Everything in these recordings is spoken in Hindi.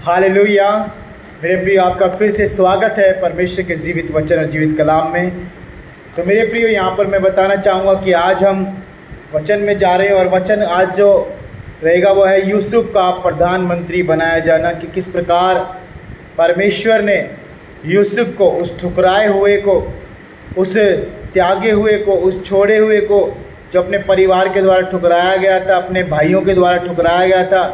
हालेलुया। मेरे प्रिय, आपका फिर से स्वागत है परमेश्वर के जीवित वचन और जीवित कलाम में। तो मेरे प्रिय, यहाँ पर मैं बताना चाहूँगा कि आज हम वचन में जा रहे हैं और वचन आज जो रहेगा वो है यूसुफ का प्रधानमंत्री बनाया जाना। कि किस प्रकार परमेश्वर ने यूसुफ को, उस ठुकराए हुए को, उस त्यागे हुए को, उस छोड़े हुए को, जो अपने परिवार के द्वारा ठुकराया गया था, अपने भाइयों के द्वारा ठुकराया गया था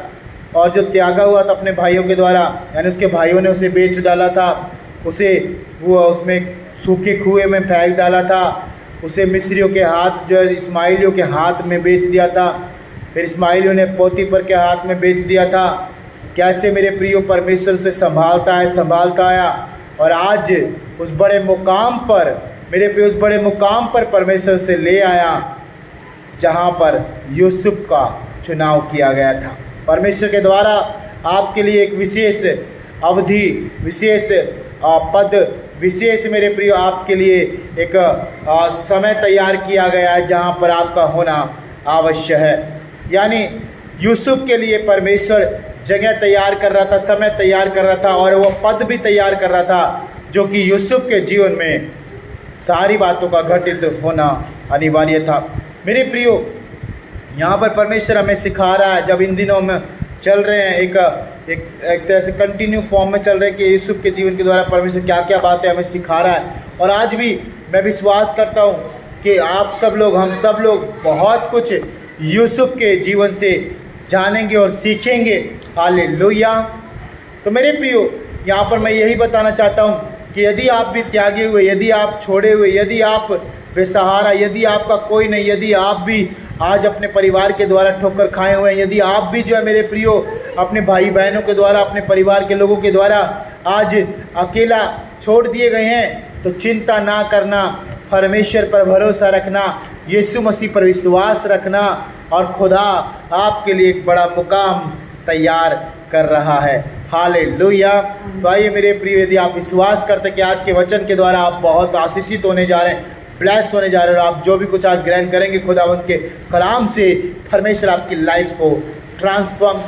और जो त्यागा हुआ था अपने भाइयों के द्वारा, यानी उसके भाइयों ने उसे बेच डाला था, उसे वो उसमें सूखे कुएं में फेंक डाला था, उसे मिस्रियों के हाथ, जो है इस्माइलियों के हाथ में बेच दिया था, फिर इस्माइलियों ने पोतीफर के हाथ में बेच दिया था। कैसे मेरे प्रियो परमेश्वर उसे संभालता आया और आज उस बड़े मुकाम पर, मेरे प्रियो, उस बड़े मुकाम पर परमेश्वर से ले आया जहाँ पर यूसुफ का चुनाव किया गया था। परमेश्वर के द्वारा आपके लिए एक विशेष अवधि, विशेष पद, विशेष मेरे प्रिय आपके लिए एक समय तैयार किया गया है जहाँ पर आपका होना आवश्यक है। यानी यूसुफ के लिए परमेश्वर जगह तैयार कर रहा था, समय तैयार कर रहा था और वो पद भी तैयार कर रहा था जो कि यूसुफ के जीवन में सारी बातों का घटित होना अनिवार्य था। मेरे प्रियो, यहाँ पर परमेश्वर हमें सिखा रहा है, जब इन दिनों में चल रहे हैं एक तरह से कंटिन्यू फॉर्म में चल रहे हैं कि यूसुफ के जीवन के द्वारा परमेश्वर क्या क्या बातें हमें सिखा रहा है। और आज भी मैं विश्वास करता हूँ कि आप सब लोग, हम सब लोग बहुत कुछ यूसुफ के जीवन से जानेंगे और सीखेंगे। हालेलुया। तो मेरे प्रियो, यहाँ पर मैं यही बताना चाहता हूँ कि यदि आप भी त्यागे हुए, यदि आप छोड़े हुए, यदि आप बेसहारा, यदि आपका कोई नहीं, यदि आप भी आज अपने परिवार के द्वारा ठोकर खाए हुए हैं, यदि आप भी जो है मेरे प्रियो अपने भाई बहनों के द्वारा, अपने परिवार के लोगों के द्वारा आज अकेला छोड़ दिए गए हैं, तो चिंता ना करना, परमेश्वर पर भरोसा रखना, यीशु मसीह पर विश्वास रखना और खुदा आपके लिए एक बड़ा मुकाम तैयार कर रहा है। हालेलुया। तो आइए मेरे प्रियो, यदि आप विश्वास करते कि आज के वचन के द्वारा आप बहुत आशीषित होने जा रहे हैं, ब्लेस होने जा रहे हैं और आप जो भी कुछ आज ग्रहण करेंगे खुदावंत के कलाम से, परमेश्वर आपकी लाइफ को ट्रांसफॉर्म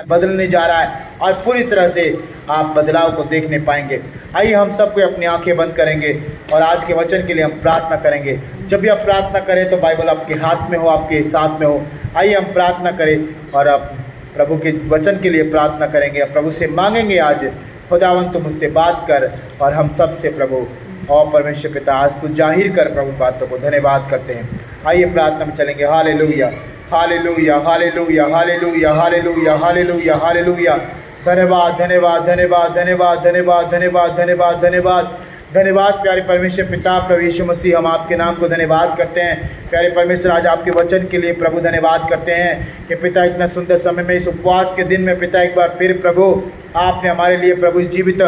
बदलने जा रहा है और पूरी तरह से आप बदलाव को देखने पाएंगे। आइए हम सबको अपनी आंखें बंद करेंगे और आज के वचन के लिए हम प्रार्थना करेंगे। जब भी आप प्रार्थना करें तो बाइबल आपके हाथ में हो, आपके साथ में हो। आइए हम प्रार्थना करें और आप प्रभु के वचन के लिए प्रार्थना करेंगे, प्रभु से मांगेंगे आज, खुदावंत तुम मुझसे बात कर और हम सब से प्रभु और परमेश्वर पिता आज तू जाहिर कर प्रभु बातों को। धन्यवाद करते हैं। आइए प्रार्थना में चलेंगे। Hallelujah, hallelujah, hallelujah, hallelujah, hallelujah, hallelujah, hallelujah. धन्यवाद, धन्यवाद, धन्यवाद, धन्यवाद, धन्यवाद, धन्यवाद, धन्यवाद, धन्यवाद, धन्यवाद। प्यारे परमेश्वर पिता प्रभु यीशु मसीह, हम आपके नाम को धन्यवाद करते हैं। प्यारे परमेश्वर, आज आपके वचन के लिए प्रभु धन्यवाद करते हैं कि पिता इतना सुंदर समय में, इस उपवास के दिन में पिता एक बार फिर प्रभु आपने हमारे लिए प्रभु इस जीवित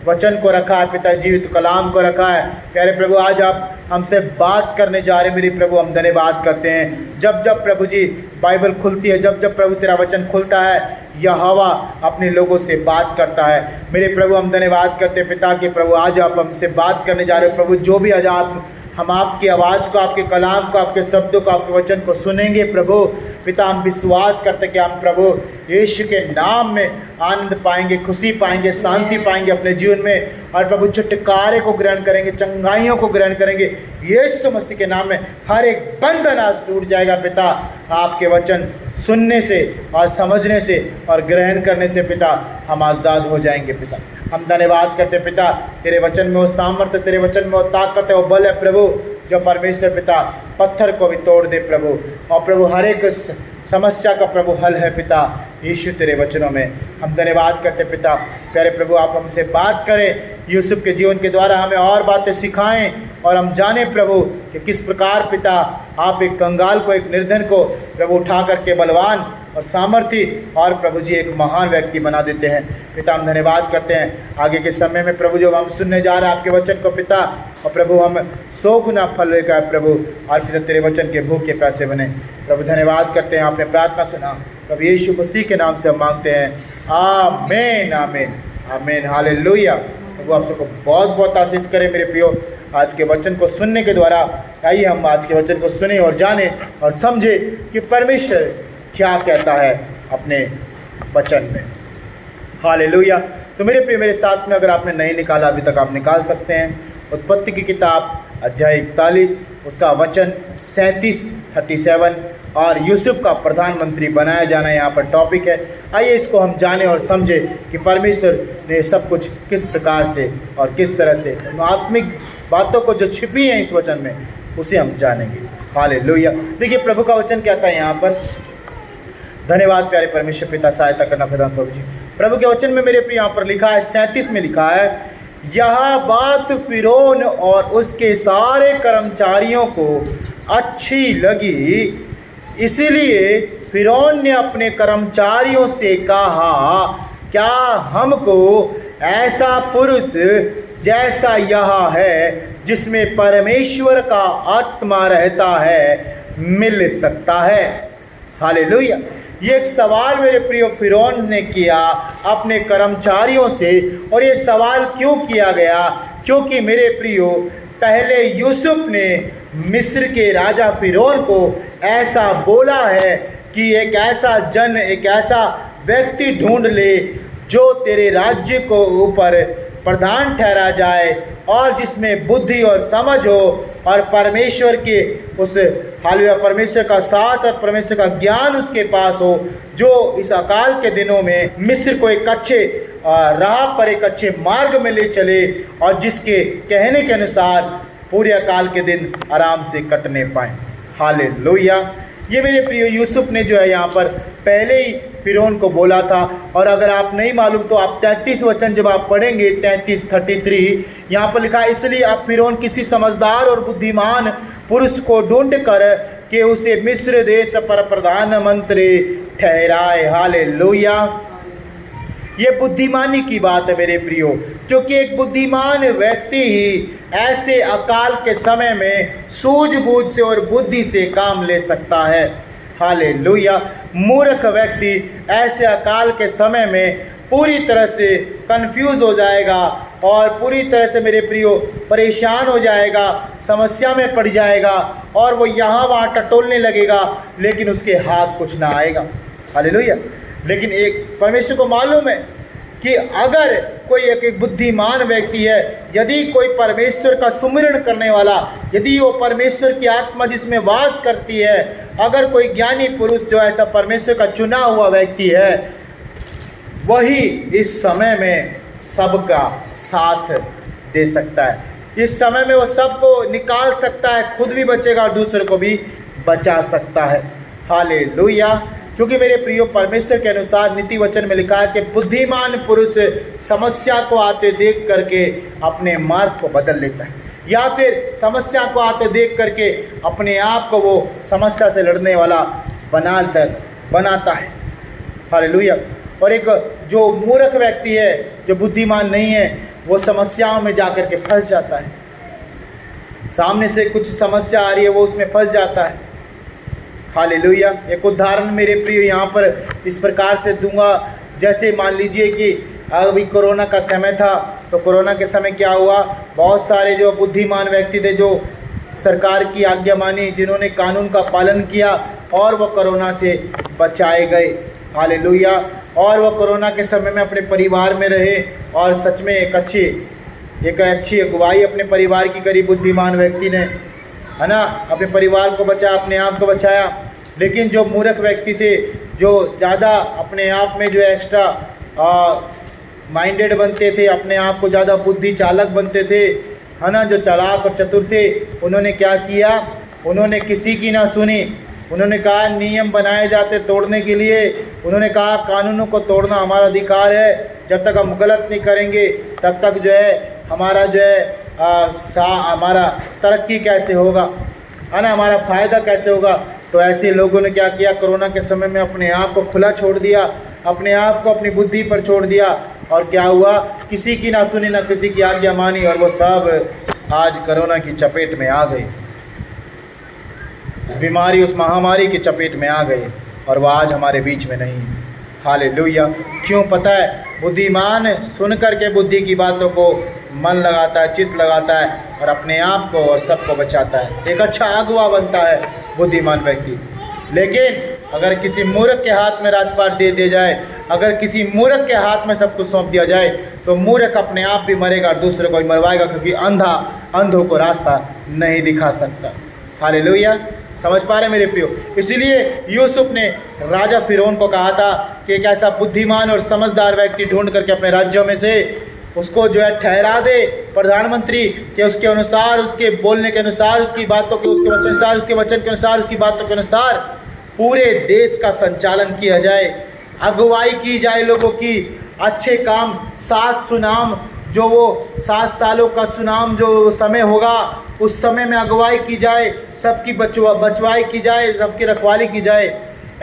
वचन को रखा है, पिता जीवित कलाम को रखा है। प्यारे प्रभु, आज आप हमसे बात करने जा रहे हैं मेरे प्रभु, हम धन्यवाद करते हैं। जब जब प्रभु जी बाइबल खुलती है, जब जब प्रभु तेरा वचन खुलता है, यहोवा अपने लोगों से बात करता है। मेरे प्रभु, हम धन्यवाद करते हैं पिता कि प्रभु आज आप हमसे बात करने जा रहे हो। प्रभु जो भी आज हम आपकी आवाज़ को, आपके कलाम को, आपके शब्दों को, आपके वचन को सुनेंगे प्रभु पिता, हम विश्वास करते कि हम प्रभु यीशु के नाम में आनंद पाएंगे, खुशी पाएंगे, शांति पाएंगे अपने जीवन में और प्रभु छुटकारे को ग्रहण करेंगे, चंगाइयों को ग्रहण करेंगे। यीशु मसीह के नाम में हर एक बंधन आज टूट जाएगा पिता, आपके वचन सुनने से और समझने से और ग्रहण करने से पिता हम आज़ाद हो जाएंगे। पिता हम धन्यवाद करते पिता, तेरे वचन में वो सामर्थ्य, तेरे वचन में वो ताकत है, वो बल है प्रभु, जो परमेश्वर पिता पत्थर को भी तोड़ दे प्रभु। और प्रभु हर एक समस्या का प्रभु हल है पिता यीशु तेरे वचनों में। हम धन्यवाद करते पिता। प्यारे प्रभु, आप हमसे बात करें, यूसुफ के जीवन के द्वारा हमें और बातें सिखाएं और हम जाने प्रभु कि किस प्रकार पिता आप एक कंगाल को, एक निर्धन को प्रभु उठा करके बलवान और सामर्थी और प्रभु जी एक महान व्यक्ति बना देते हैं। पिता हम धन्यवाद करते हैं। आगे के समय में प्रभु जो हम सुनने जा रहे हैं आपके वचन को पिता, और प्रभु हम 100 गुना फल लेकर प्रभु और पिता तेरे वचन के भूखे प्यासे बने। प्रभु धन्यवाद करते हैं, आपने प्रार्थना सुना, प्रभु यीशु मसीह के नाम से हम मांगते हैं। आमीन, आमीन, आमीन। हालेलुया। प्रभु आप सबको बहुत बहुत आशीष करें मेरे प्रियो। आज के वचन को सुनने के द्वारा आइए हम आज के वचन को सुने और जाने और समझे कि परमेश्वर क्या कहता है अपने वचन में। हालेलुया। तो मेरे प्रिय, मेरे साथ में अगर आपने नहीं निकाला अभी तक, आप निकाल सकते हैं। उत्पत्ति की किताब अध्याय 41 उसका वचन 37 और यूसुफ का प्रधानमंत्री बनाया जाना यहाँ पर टॉपिक है। आइए इसको हम जानें और समझें कि परमेश्वर ने सब कुछ किस प्रकार से और किस तरह से आत्मिक बातों को जो छिपी हैं इस वचन में, उसे हम जानेंगे। हालेलुया। देखिए प्रभु का वचन क्या था यहाँ पर। धन्यवाद प्यारे परमेश्वर पिता, सहायता करना खुदा प्रभु जी। प्रभु के वचन में मेरे प्रिय यहाँ पर लिखा है 37 में लिखा है, यह बात फिरौन और उसके सारे कर्मचारियों को अच्छी लगी, इसलिए फिरौन ने अपने कर्मचारियों से कहा, क्या हमको ऐसा पुरुष जैसा यह है जिसमें परमेश्वर का आत्मा रहता है मिल सकता है। हालेलुया। ये एक सवाल मेरे प्रियो फिरौन ने किया अपने कर्मचारियों से। और ये सवाल क्यों किया गया? क्योंकि मेरे प्रियो पहले यूसुफ ने मिस्र के राजा फिरौन को ऐसा बोला है कि एक ऐसा व्यक्ति ढूंढ ले जो तेरे राज्य को ऊपर प्रधान ठहरा जाए और जिसमें बुद्धि और समझ हो और परमेश्वर के परमेश्वर का साथ और परमेश्वर का ज्ञान उसके पास हो, जो इस अकाल के दिनों में मिस्र को एक अच्छे राह पर, एक अच्छे मार्ग में ले चले और जिसके कहने के अनुसार पूरे अकाल के दिन आराम से कटने पाए। हालेलुया। ये मेरे प्रिय यूसुफ ने जो है यहाँ पर पहले ही फिरौन को बोला था। और अगर आप नहीं मालूम तो आप 33 वचन जब आप पढ़ेंगे 33 यहाँ पर लिखा है, इसलिए आप फिरौन किसी समझदार और बुद्धिमान पुरुष को ढूंढ कर कि उसे मिस्र देश पर प्रधानमंत्री ठहराए। हालेलुया। ये बुद्धिमानी की बात है मेरे प्रियो, क्योंकि एक बुद्धिमान व्यक्ति ही ऐसे अकाल के समय में सूझबूझ से और बुद्धि से काम ले सकता है। हालेलुया। मूर्ख व्यक्ति ऐसे अकाल के समय में पूरी तरह से कंफ्यूज हो जाएगा और पूरी तरह से मेरे प्रियो परेशान हो जाएगा, समस्या में पड़ जाएगा और वो यहाँ वहाँ टटोलने लगेगा, लेकिन उसके हाथ कुछ ना आएगा। हालेलुया। लेकिन एक परमेश्वर को मालूम है कि अगर कोई एक बुद्धिमान व्यक्ति है, यदि कोई परमेश्वर का सुमिरन करने वाला, यदि वो परमेश्वर की आत्मा जिसमें वास करती है, अगर कोई ज्ञानी पुरुष जो ऐसा परमेश्वर का चुना हुआ व्यक्ति है, वही इस समय में सबका साथ दे सकता है। इस समय में वो सबको निकाल सकता है, खुद भी बचेगा और दूसरे को भी बचा सकता है। हालेलुया। क्योंकि मेरे प्रियो परमेश्वर के अनुसार नीति वचन में लिखा है कि बुद्धिमान पुरुष समस्या को आते देख करके अपने मार्ग को बदल लेता है, या फिर समस्या को आते देख करके अपने आप को वो समस्या से लड़ने वाला बनाता है। हालेलुया। और एक जो मूर्ख व्यक्ति है, जो बुद्धिमान नहीं है, वो समस्याओं में जा कर के फंस जाता है। सामने से कुछ समस्या आ रही है, वो उसमें फंस जाता है। हालेलुया। एक उदाहरण मेरे प्रिय यहाँ पर इस प्रकार से दूंगा, जैसे मान लीजिए कि अभी कोरोना का समय था, तो कोरोना के समय क्या हुआ, बहुत सारे जो बुद्धिमान व्यक्ति थे जो सरकार की आज्ञा मानी, जिन्होंने कानून का पालन किया और वो कोरोना से बचाए गए। हालेलुया। और वो कोरोना के समय में अपने परिवार में रहे और सच में एक अच्छी अगुवाई अपने परिवार की करी बुद्धिमान व्यक्ति ने, है ना, अपने परिवार को बचाया, अपने आप को बचाया। लेकिन जो मूर्ख व्यक्ति थे, जो ज़्यादा अपने आप में जो एक्स्ट्रा माइंडेड बनते थे, अपने आप को ज़्यादा बुद्धि चालक बनते थे, है ना, जो चालाक और चतुर थे, उन्होंने क्या किया, उन्होंने किसी की ना सुनी। उन्होंने कहा नियम बनाए जाते तोड़ने के लिए, उन्होंने कहा कानूनों को तोड़ना हमारा अधिकार है, जब तक हम गलत नहीं करेंगे तब तक जो है हमारा जो है हमारा तरक्की कैसे होगा, है ना, हमारा फ़ायदा कैसे होगा। तो ऐसे लोगों ने क्या किया, कोरोना के समय में अपने आप को खुला छोड़ दिया, अपने आप को अपनी बुद्धि पर छोड़ दिया, और क्या हुआ, किसी की ना सुनी ना किसी की आज्ञा मानी, और वो सब आज कोरोना की चपेट में आ गए, उस बीमारी, उस महामारी की चपेट में आ गए, और वह आज हमारे बीच में नहीं। हालेलुया। क्यों? पता है, बुद्धिमान सुन कर के बुद्धि की बातों को मन लगाता है, चित्त लगाता है, और अपने आप को और सबको बचाता है, एक अच्छा अगुवा बनता है बुद्धिमान व्यक्ति। लेकिन अगर किसी मूर्ख के हाथ में राजपाट दे दिया जाए, अगर किसी मूर्ख के हाथ में सब कुछ सौंप दिया जाए तो मूर्ख अपने आप भी मरेगा और दूसरे को भी मरवाएगा, क्योंकि अंधा अंधों को रास्ता नहीं दिखा सकता। हालेलुया, समझ पा रहे मेरे प्रियो। इसीलिए यूसुफ ने राजा फिरौन को कहा था कि एक ऐसा बुद्धिमान और समझदार व्यक्ति ढूंढ करके अपने राज्यों में से उसको जो है ठहरा दे प्रधानमंत्री, कि उसके अनुसार, उसके बोलने के अनुसार, उसकी बातों के, उसके वचन अनुसार, उसके वचन के अनुसार, उसकी बातों के अनुसार पूरे देश का संचालन किया जाए, अगुवाई की जाए लोगों की, अच्छे काम, 7 सुनाम, जो वो 7 सालों का सुनाम जो समय होगा उस समय में अगुवाई की जाए, सबकी बचवाई की जाए, सबकी रखवाली की जाए।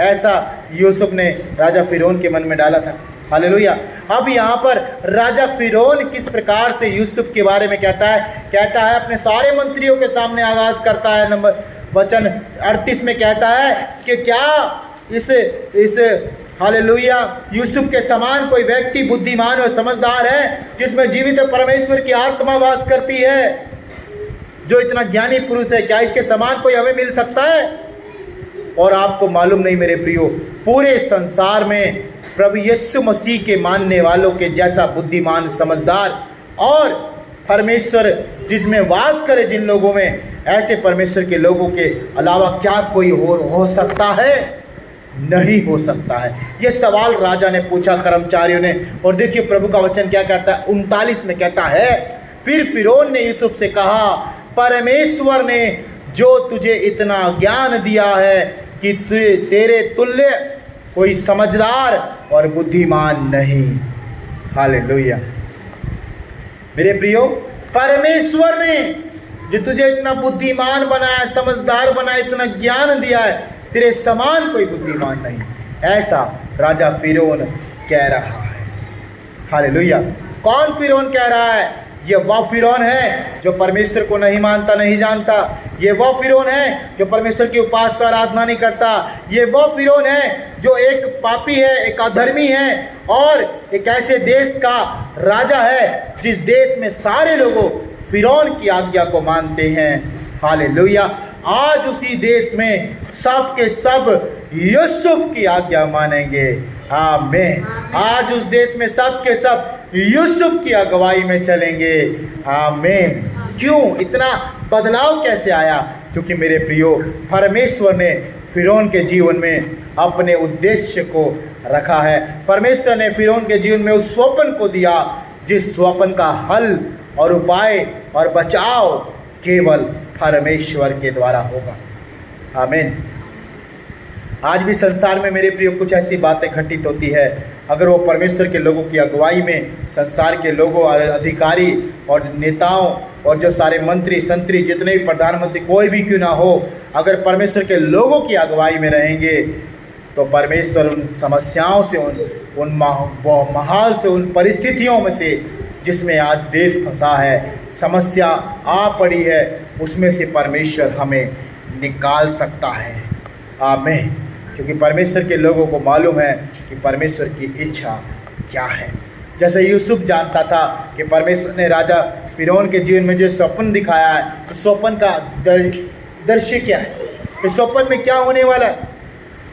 ऐसा यूसुफ ने राजा फिरौन के मन में डाला था। हालेलुया। अब यहाँ पर राजा फिरौन किस प्रकार से यूसुफ के बारे में कहता है अपने सारे मंत्रियों के सामने आगाज करता है। नंबर वचन 38 में कहता है कि क्या इस हालेलुया यूसुफ के समान कोई व्यक्ति बुद्धिमान और समझदार है जिसमें जीवित परमेश्वर की आत्मा वास करती है, जो इतना ज्ञानी पुरुष है, क्या इसके समान कोई हमें मिल सकता है? और आपको मालूम नहीं मेरे प्रियो, पूरे संसार में प्रभु यीशु मसीह के मानने वालों के जैसा बुद्धिमान, समझदार और परमेश्वर जिसमें वास करे जिन लोगों में, ऐसे परमेश्वर के लोगों के अलावा क्या कोई और हो सकता है? नहीं हो सकता है। ये सवाल राजा ने पूछा, कर्मचारियों ने। और देखिए प्रभु का वचन क्या कहता है, 39 में कहता है, फिर फिरौन ने यूसुफ से कहा, परमेश्वर ने जो तुझे इतना ज्ञान दिया है कि तेरे तुल्य कोई समझदार और बुद्धिमान नहीं। हालेलुया मेरे प्रियो, परमेश्वर ने जो तुझे इतना बुद्धिमान बनाया, समझदार बनाया, इतना ज्ञान दिया है, तेरे समान कोई बुद्धिमान नहीं, ऐसा राजा फिरौन कह रहा है। हालेलुया। कौन फिरौन कह रहा है? ये वह फिरौन है जो परमेश्वर को नहीं मानता, नहीं जानता। ये वह फिरौन है जो परमेश्वर की उपासना आराधना नहीं करता। ये वह फिरौन है जो एक पापी है, एक अधर्मी है और एक ऐसे देश का राजा है जिस देश में सारे लोगों फिरौन की आज्ञा को मानते हैं। हालेलुया। आज उसी देश में सब के सब यूसुफ की आज्ञा मानेंगे। आमीन। आज उस देश में सब के सब यूसुफ की अगुवाई में चलेंगे। आमीन। क्यों? इतना बदलाव कैसे आया? क्योंकि मेरे प्रियो, परमेश्वर ने फिरौन के जीवन में अपने उद्देश्य को रखा है। परमेश्वर ने फिरौन के जीवन में उस स्वप्न को दिया जिस स्वप्न का हल और उपाय और बचाव केवल परमेश्वर के द्वारा होगा। आमीन। आज भी संसार में मेरे प्रियो कुछ ऐसी बातें घटित होती है, अगर वो परमेश्वर के लोगों की अगुवाई में, संसार के लोगों, अधिकारी और नेताओं और जो सारे मंत्री संतरी, जितने भी प्रधानमंत्री, कोई भी क्यों ना हो, अगर परमेश्वर के लोगों की अगुवाई में रहेंगे तो परमेश्वर उन समस्याओं से, उन महाल से, उन परिस्थितियों में से जिसमें आज देश फंसा है, समस्या आ पड़ी है, उसमें से परमेश्वर हमें निकाल सकता है। आमीन। क्योंकि परमेश्वर के लोगों को मालूम है कि परमेश्वर की इच्छा क्या है। जैसे यूसुफ जानता था कि परमेश्वर ने राजा फिरौन के जीवन में जो स्वप्न दिखाया है, इस स्वप्न का दृश्य क्या है, इस स्वप्न में क्या होने वाला है,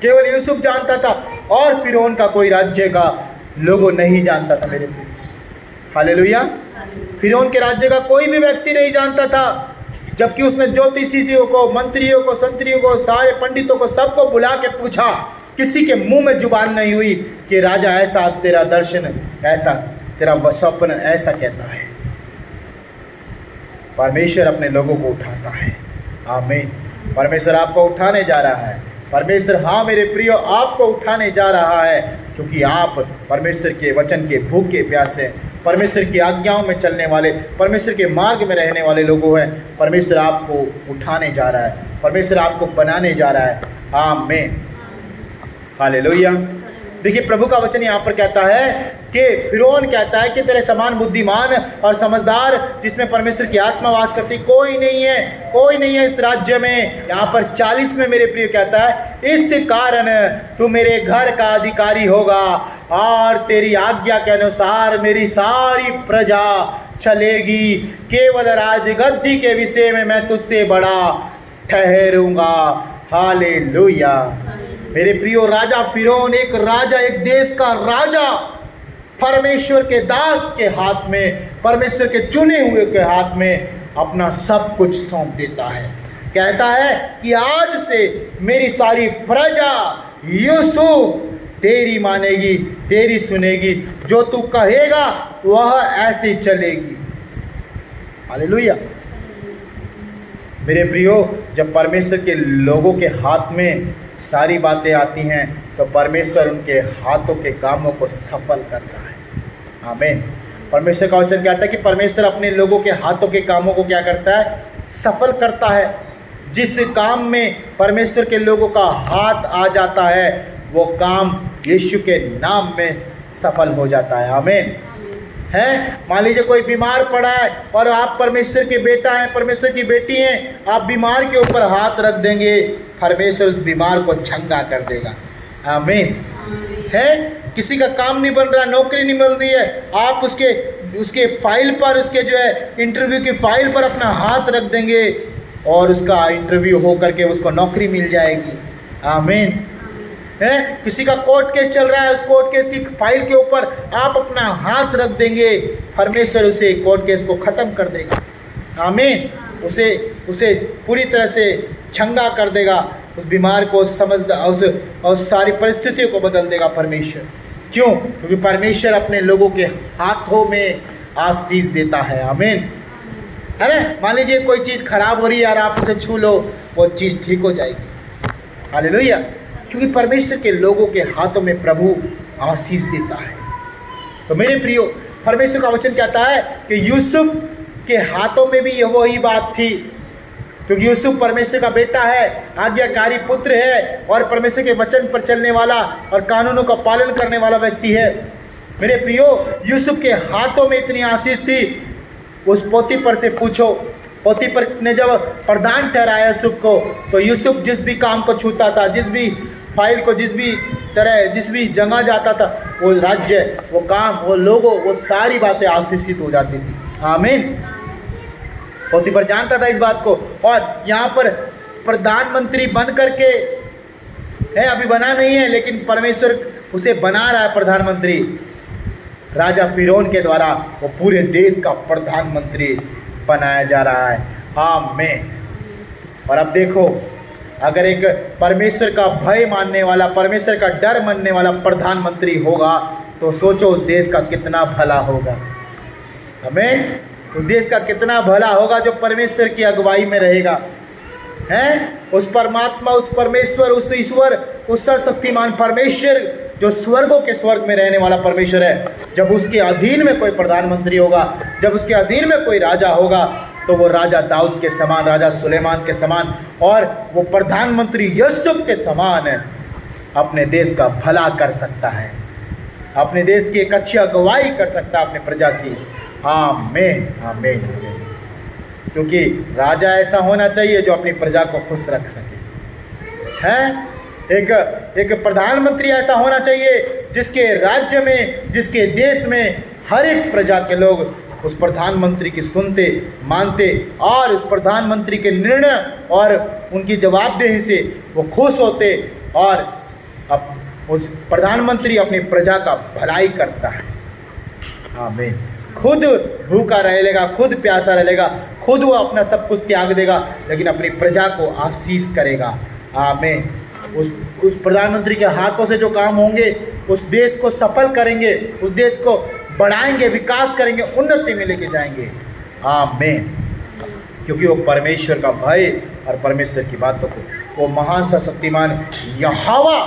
केवल यूसुफ जानता था और फिरौन का कोई राज्य का लोगों नहीं जानता था मेरे प्रिय। हालेलुया। फिरौन के राज्य का कोई भी व्यक्ति नहीं जानता था, जबकि उसने ज्योतिषियों को, मंत्रियों को, संतरियों को, सारे पंडितों को, सबको बुला के पूछा, किसी के मुंह में जुबान नहीं हुई कि राजा ऐसा तेरा दर्शन, ऐसा तेरा स्वप्न ऐसा कहता है। परमेश्वर अपने लोगों को उठाता है। आमीन। परमेश्वर आपको उठाने जा रहा है। परमेश्वर, हाँ मेरे प्रियो, आपको उठाने जा रहा है, क्योंकि आप परमेश्वर के वचन के भूखे प्यासे, परमेश्वर की आज्ञाओं में चलने वाले, परमेश्वर के मार्ग में रहने वाले लोगों हैं। परमेश्वर आपको उठाने जा रहा है, परमेश्वर आपको बनाने जा रहा है। आमीन। हालेलुया। देखिए प्रभु का वचन यहाँ पर कहता है कि फिरौन कहता है कि तेरे समान बुद्धिमान और समझदार जिसमें परमेश्वर की आत्मा वास करती कोई नहीं है, कोई नहीं है इस राज्य में। यहाँ पर 40 में मेरे प्रिय कहता है, इस कारण तू मेरे घर का अधिकारी होगा और तेरी आज्ञा के अनुसार मेरी सारी प्रजा चलेगी। केवल राजगद्दी के विषय में मैं तुझसे बड़ा ठहरूंगा। हालेलुया। मेरे प्रियो, राजा फिरौन, एक राजा, एक देश का राजा, परमेश्वर के दास के हाथ में, परमेश्वर के चुने हुए के हाथ में अपना सब कुछ सौंप देता है। कहता है कि आज से मेरी सारी प्रजा यूसुफ तेरी मानेगी, तेरी सुनेगी, जो तू कहेगा वह ऐसी चलेगी। हालेलुया। मेरे प्रियो, जब परमेश्वर के लोगों के हाथ में सारी बातें आती हैं तो परमेश्वर उनके हाथों के कामों को सफल करता है। आमीन। परमेश्वर का वचन कहता है कि परमेश्वर अपने लोगों के हाथों के कामों को क्या करता है? सफल करता है। जिस काम में परमेश्वर के लोगों का हाथ आ जाता है वो काम यीशु के नाम में सफल हो जाता है। आमीन। है, मान लीजिए कोई बीमार पड़ा है और आप परमेश्वर के बेटा हैं, परमेश्वर की बेटी हैं, आप बीमार के ऊपर हाथ रख देंगे, परमेश्वर उस बीमार को चंगा कर देगा। आमीन। है, किसी का काम नहीं बन रहा, नौकरी नहीं मिल रही है, आप उसके फाइल पर, उसके जो है इंटरव्यू की फाइल पर अपना हाथ रख देंगे और उसका इंटरव्यू हो करके उसको नौकरी मिल जाएगी। आमीन। है, किसी का कोर्ट केस चल रहा है, उस कोर्ट केस की फाइल के ऊपर आप अपना हाथ रख देंगे, परमेश्वर उसे कोर्ट केस को ख़त्म कर देगा। आमीन। उसे पूरी तरह से चंगा कर देगा, उस बीमार को उस सारी परिस्थितियों को बदल देगा परमेश्वर। क्यों? क्योंकि परमेश्वर अपने लोगों के हाथों में आशीष देता है। आमीन। है ना? मान लीजिए कोई चीज़ खराब हो रही है और आप उसे छू लो, वो चीज़ ठीक हो जाएगी। हालेलुया। क्योंकि परमेश्वर के लोगों के हाथों में प्रभु आशीष देता है। तो मेरे प्रियो, परमेश्वर का वचन कहता है कि यूसुफ के हाथों में भी वही बात थी, क्योंकि यूसुफ परमेश्वर का बेटा है, आज्ञाकारी पुत्र है और परमेश्वर के वचन पर चलने वाला और कानूनों का पालन करने वाला व्यक्ति है। मेरे प्रियो, यूसुफ के हाथों में इतनी आशीष थी, उस पोतीफर से पूछो। पोतीफर ने जब प्रधान ठहराया यूसुफ को, तो यूसुफ जिस भी काम को छूता था, जिस भी फाइल को, जिस भी जगह जाता था, वो राज्य, वो काम, वो लोगों, वो सारी बातें आशीषित हो जाती थी। आमीन। पोतीफर जानता था इस बात को, और यहाँ पर प्रधानमंत्री बन करके है, अभी बना नहीं है, लेकिन परमेश्वर उसे बना रहा है प्रधानमंत्री। राजा फिरौन के द्वारा वो पूरे देश का प्रधानमंत्री बनाया जा रहा है। आमीन। और अब देखो, अगर एक परमेश्वर का भय मानने वाला, परमेश्वर का डर मानने वाला प्रधानमंत्री होगा, तो सोचो उस देश का कितना भला होगा। आमीन। उस देश का कितना भला होगा जो परमेश्वर की अगुवाई में रहेगा। हैं, उस परमात्मा, उस परमेश्वर, उस ईश्वर, उस सर्वशक्तिमान परमेश्वर जो स्वर्गों के स्वर्ग में रहने वाला परमेश्वर है, जब उसके अधीन में कोई प्रधानमंत्री होगा, जब उसके अधीन में कोई राजा होगा, तो वो राजा दाऊद के समान, राजा सुलेमान के समान, और वो प्रधानमंत्री यूसुफ के समान अपने देश का भला कर सकता है, अपने देश की एक अच्छी अगुवाई कर सकता है अपने प्रजा की। आमीन। आमीन। क्योंकि राजा ऐसा होना चाहिए जो अपनी प्रजा को खुश रख सके। हैं, एक प्रधानमंत्री ऐसा होना चाहिए जिसके राज्य में, जिसके देश में हर एक प्रजा के लोग उस प्रधानमंत्री की सुनते, मानते और उस प्रधानमंत्री के निर्णय और उनकी जवाबदेही से वो खुश होते, और अब उस प्रधानमंत्री अपनी प्रजा का भलाई करता है। आमीन। खुद भूखा रहेगा, खुद प्यासा रहेगा, खुद वो अपना सब कुछ त्याग देगा, लेकिन अपनी प्रजा को आशीष करेगा। आमीन। उस प्रधानमंत्री के हाथों से जो काम होंगे उस देश को सफल करेंगे, उस देश को बढ़ाएंगे, विकास करेंगे, उन्नति में लेके जाएंगे। आमीन। क्योंकि वो परमेश्वर का भय और परमेश्वर की बातों को, वो महान सा शक्तिमान यहोवा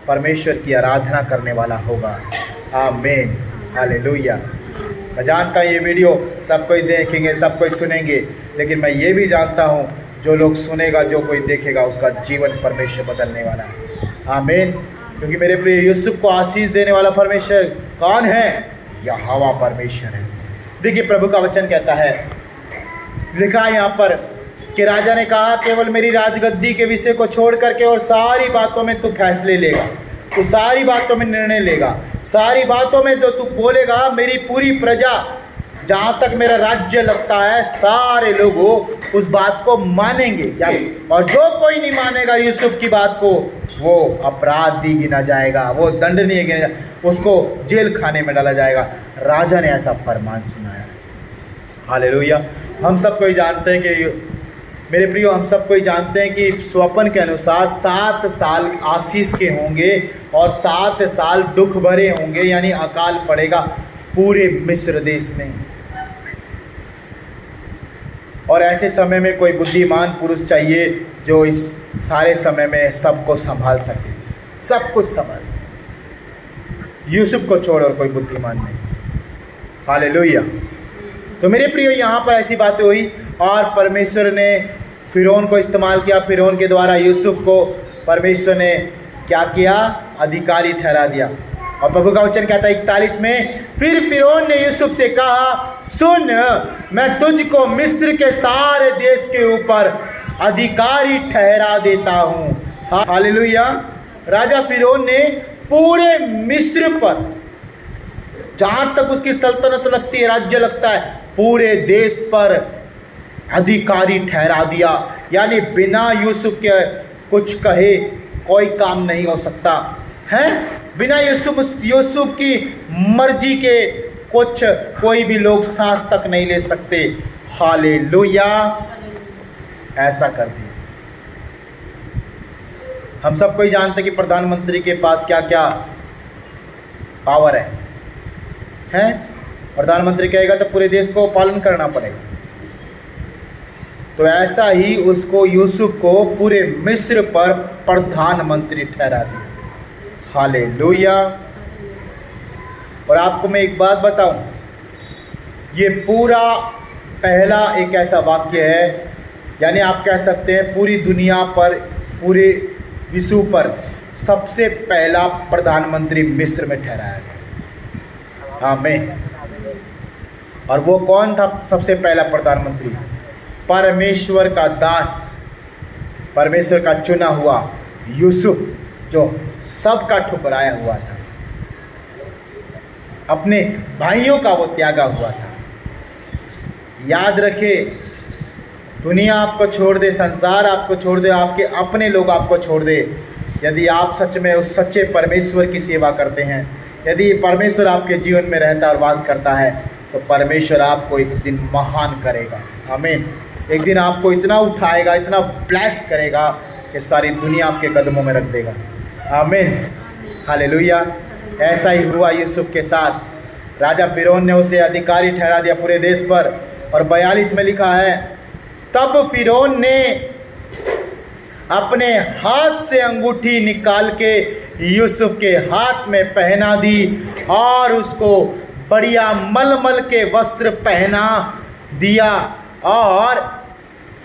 परमेश्वर की आराधना करने वाला होगा। आमीन। हालेलुया। मैं जानता हूँ ये वीडियो सब कोई देखेंगे, सब कोई सुनेंगे, लेकिन मैं ये भी जानता हूँ जो लोग सुनेगा, जो कोई देखेगा, उसका जीवन परमेश्वर बदलने वाला है। आमीन। क्योंकि मेरे प्रिय, यूसुफ को आशीष देने वाला परमेश्वर कौन है? यहोवा परमेश्वर है। देखिए, प्रभु का वचन कहता है, लिखा है यहाँ पर कि राजा ने कहा, केवल मेरी राजगद्दी के विषय को छोड़ करके और सारी बातों में तू फैसले लेगा, तू सारी बातों में निर्णय लेगा, सारी बातों में जो तू बोलेगा, मेरी पूरी प्रजा जहाँ तक मेरा राज्य लगता है सारे लोग उस बात को मानेंगे क्या, और जो कोई नहीं मानेगा यूसुफ की बात को वो अपराधी गिना जाएगा, वो दंडनीय गिना जाएगा, उसको जेल खाने में डाला जाएगा। राजा ने ऐसा फरमान सुनाया। हालेलुया। हम सब कोई जानते हैं कि मेरे प्रियो, हम सब कोई जानते हैं कि स्वप्न के अनुसार 7 साल आशीष के होंगे और 7 साल दुख भरे होंगे, यानी अकाल पड़ेगा पूरे मिस्र देश में। और ऐसे समय में कोई बुद्धिमान पुरुष चाहिए जो इस सारे समय में सबको संभाल सके, सब कुछ संभाल सके। यूसुफ को छोड़ और कोई बुद्धिमान नहीं। हालेलुया। तो मेरे प्रियो, यहाँ पर ऐसी बातें हुई और परमेश्वर ने फिरौन को इस्तेमाल किया। फिरौन के द्वारा यूसुफ को परमेश्वर ने क्या किया, अधिकारी ठहरा दिया। और प्रभु का वचन कहता है 41 में, फिर फिरौन ने यूसुफ से कहा, सुन, मैं तुझको मिस्र के सारे देश के ऊपर अधिकारी ठहरा देता हूँ। हालेलुया। राजा फिरौन ने पूरे मिस्र पर, जहाँ तक उसकी सल्तनत लगती है, राज्य लगता है, पूरे देश पर अधिकारी ठहरा दिया। यानी बिना यूसुफ के कुछ कहे कोई काम नहीं हो सकता है। बिना यूसुफ की मर्जी के कोई भी लोग सांस तक नहीं ले सकते। हालेलुया। ऐसा कर दिया। हम सब कोई जानते हैं कि प्रधानमंत्री के पास क्या क्या पावर है? प्रधानमंत्री कहेगा तो पूरे देश को पालन करना पड़ेगा। तो ऐसा ही उसको, यूसुफ को पूरे मिस्र पर प्रधानमंत्री ठहरा दिया। हालेलुया। और आपको मैं एक बात बताऊं, ये पूरा पहला एक ऐसा वाक्य है, यानी आप कह सकते हैं पूरी दुनिया पर, पूरे विश्व पर सबसे पहला प्रधानमंत्री मिस्र में ठहराया गया। आमीन। और वो कौन था सबसे पहला प्रधानमंत्री? परमेश्वर का दास, परमेश्वर का चुना हुआ यूसुफ, जो सबका ठुकराया हुआ था, अपने भाइयों का वो त्यागा हुआ था। याद रखे, दुनिया आपको छोड़ दे, संसार आपको छोड़ दे, आपके अपने लोग आपको छोड़ दे, यदि आप सच में उस सच्चे परमेश्वर की सेवा करते हैं, यदि परमेश्वर आपके जीवन में रहता और वास करता है, तो परमेश्वर आपको एक दिन महान करेगा। आमीन। एक दिन आपको इतना उठाएगा, इतना ब्लेस करेगा कि सारी दुनिया आपके कदमों में रख देगा। आमीन। हालेलुया। ऐसा ही हुआ यूसुफ के साथ। राजा फिरौन ने उसे अधिकारी ठहरा दिया पूरे देश पर। और 42 में लिखा है, तब फिरौन ने अपने हाथ से अंगूठी निकाल के यूसुफ के हाथ में पहना दी और उसको बढ़िया मलमल के वस्त्र पहना दिया और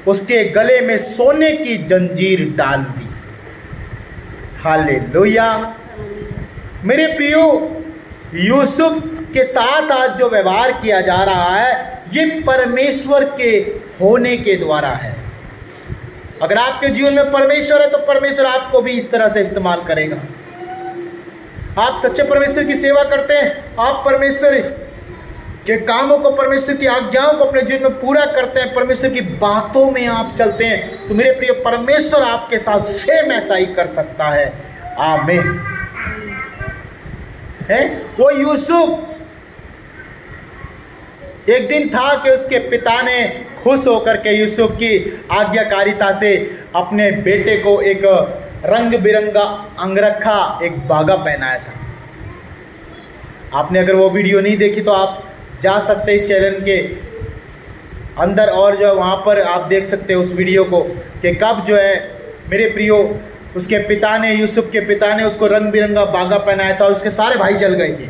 उसके गले में सोने की जंजीर डाल दी। हालेलुया। मेरे प्रियो, यूसुफ के साथ आज जो व्यवहार किया जा रहा है, ये परमेश्वर के होने के द्वारा है। अगर आपके जीवन में परमेश्वर है तो परमेश्वर आपको भी इस तरह से इस्तेमाल करेगा। आप सच्चे परमेश्वर की सेवा करते हैं, आप परमेश्वर के कामों को, परमेश्वर की आज्ञाओं को अपने जीवन में पूरा करते हैं, परमेश्वर की बातों में आप चलते हैं, तो मेरे प्रिय, परमेश्वर आपके साथ सेम ऐसा ही कर सकता है। आमीन। है वो यूसुफ, एक दिन था कि उसके पिता ने खुश होकर के यूसुफ की आज्ञाकारिता से अपने बेटे को एक रंग बिरंगा अंगरखा, एक बागा पहनाया था। आपने अगर वो वीडियो नहीं देखी तो आप जा सकते हैं इस चैनल के अंदर और जो वहाँ पर आप देख सकते हैं उस वीडियो को, कि कब जो है मेरे प्रियो उसके पिता ने, यूसुफ के पिता ने उसको रंग बिरंगा बागा पहनाया था और उसके सारे भाई जल गए थे।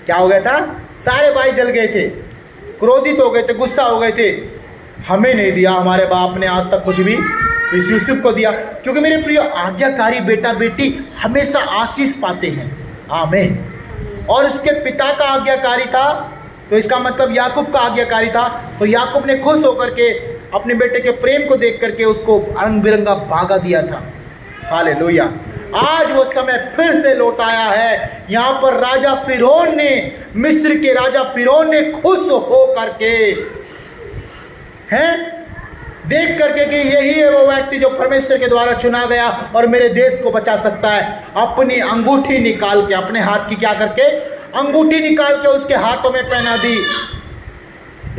क्या हो गया था? सारे भाई जल गए थे, क्रोधित हो गए थे, गुस्सा हो गए थे। हमें नहीं दिया हमारे बाप ने आज तक कुछ भी, इस यूसुफ को दिया। क्योंकि मेरे प्रिय, आज्ञाकारी बेटा बेटी हमेशा आशीष पाते हैं। आमीन। और उसके पिता का आज्ञाकारी था, तो इसका मतलब याकूब का आज्ञाकारी था, तो याकूब ने खुश होकर के अपने बेटे के प्रेम को देख करके उसको रंग बिरंगा बागा दिया था। हालेलुया। आज वो समय फिर से लौट आया है। यहाँ पर राजा फिरौन ने, मिस्र के राजा फिरौन ने खुश हो करके हैं देख करके कि यही है वो व्यक्ति जो परमेश्वर के द्वारा चुना गया और मेरे देश को बचा सकता है, अपनी अंगूठी निकाल के, अपने हाथ की क्या करके, अंगूठी निकाल के उसके हाथों में पहना दी।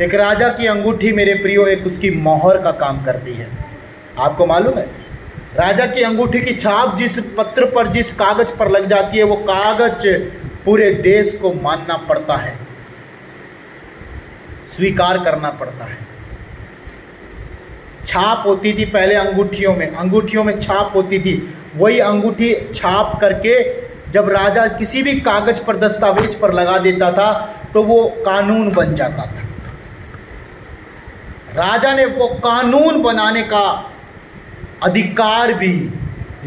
एक राजा की अंगूठी मेरे प्रियो एक उसकी मोहर का काम करती है। आपको मालूम है, राजा की अंगूठी की छाप जिस पत्र पर, जिस कागज पर लग जाती है, वो कागज पूरे देश को मानना पड़ता है, स्वीकार करना पड़ता है। छाप होती थी पहले अंगूठियों में छाप होती थी। वही अंगूठी छाप करके जब राजा किसी भी कागज पर, दस्तावेज पर लगा देता था तो वो कानून बन जाता था। राजा ने वो कानून बनाने का अधिकार भी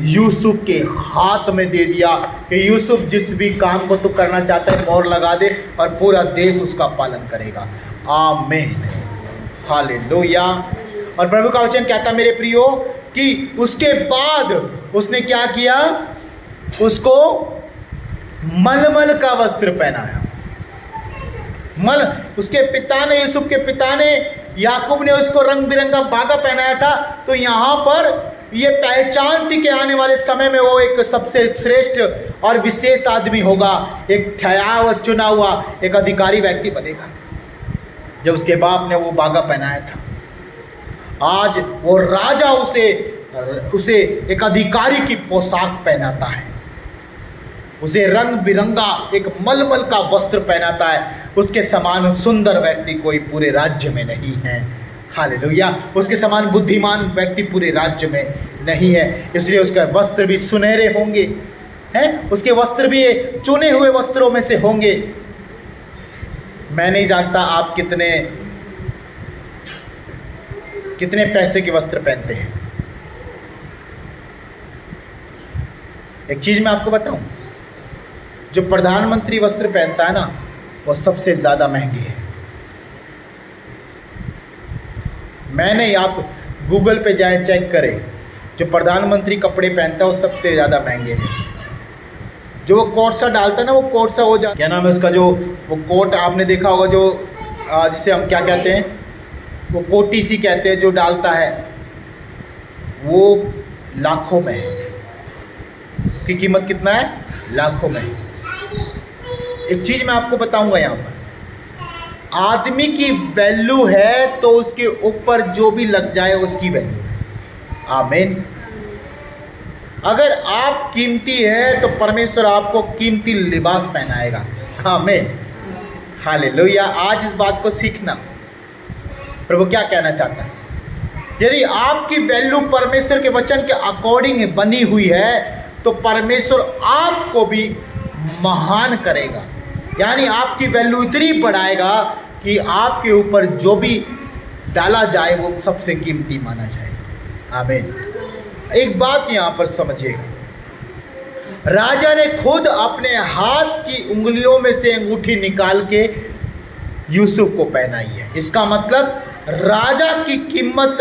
यूसुफ के हाथ में दे दिया कि यूसुफ जिस भी काम को तू करना चाहता है मोहर लगा दे और पूरा देश उसका पालन करेगा। आमीन, हालेलुया। और प्रभु का वचन कहता है मेरे प्रियो कि उसके बाद उसने क्या किया, उसको मलमल का वस्त्र पहनाया। उसके पिता ने, यूसुफ के पिता ने, याकूब ने उसको रंग बिरंगा बागा पहनाया था। तो यहाँ पर ये पहचान थी कि आने वाले समय में वो एक सबसे श्रेष्ठ और विशेष आदमी होगा, एक ठहरा हुआ चुना हुआ एक अधिकारी व्यक्ति बनेगा। जब उसके बाप ने वो बागा पहनाया था, आज वो राजा उसे एक अधिकारी की पोशाक पहनाता है, उसे रंग बिरंगा एक मलमल का वस्त्र पहनाता है। उसके समान सुंदर व्यक्ति कोई पूरे राज्य में नहीं है। हालेलुया। उसके समान बुद्धिमान व्यक्ति पूरे राज्य में नहीं है, इसलिए उसका वस्त्र भी सुनहरे होंगे, हैं, उसके वस्त्र भी चुने हुए वस्त्रों में से होंगे। मैं नहीं जानता आप कितने पैसे के वस्त्र पहनते हैं। एक चीज मैं आपको बताऊं, जो प्रधानमंत्री वस्त्र पहनता है ना, वो सबसे ज्यादा महंगे है। मैंने, आप गूगल पे जाए चेक करें, जो प्रधानमंत्री कपड़े पहनता है वो सबसे ज़्यादा महंगे हैं। जो वो कोट सा डालता है ना, वो कोट सा हो जा, क्या नाम है उसका, जो वो कोट आपने देखा होगा, जो जिसे हम क्या कहते हैं, वो कोटी सी कहते हैं, जो डालता है, वो लाखों में है। उसकी कीमत कितना है? लाखों में। एक चीज़ मैं आपको बताऊंगा, यहाँ पर आदमी की वैल्यू है तो उसके ऊपर जो भी लग जाए उसकी वैल्यू है। आमीन। अगर आप कीमती है तो परमेश्वर आपको कीमती लिबास पहनाएगा। आमीन, हालेलुया। आज इस बात को सीखना, प्रभु क्या कहना चाहता है। यदि आपकी वैल्यू परमेश्वर के वचन के अकॉर्डिंग बनी हुई है तो परमेश्वर आपको भी महान करेगा, यानी आपकी वैल्यू इतनी बढ़ाएगा कि आपके ऊपर जो भी डाला जाए वो सबसे कीमती माना जाएगा। आमीन। एक बात यहाँ पर समझिएगा, राजा ने खुद अपने हाथ की उंगलियों में से अंगूठी निकाल के यूसुफ को पहनाई है। इसका मतलब राजा की कीमत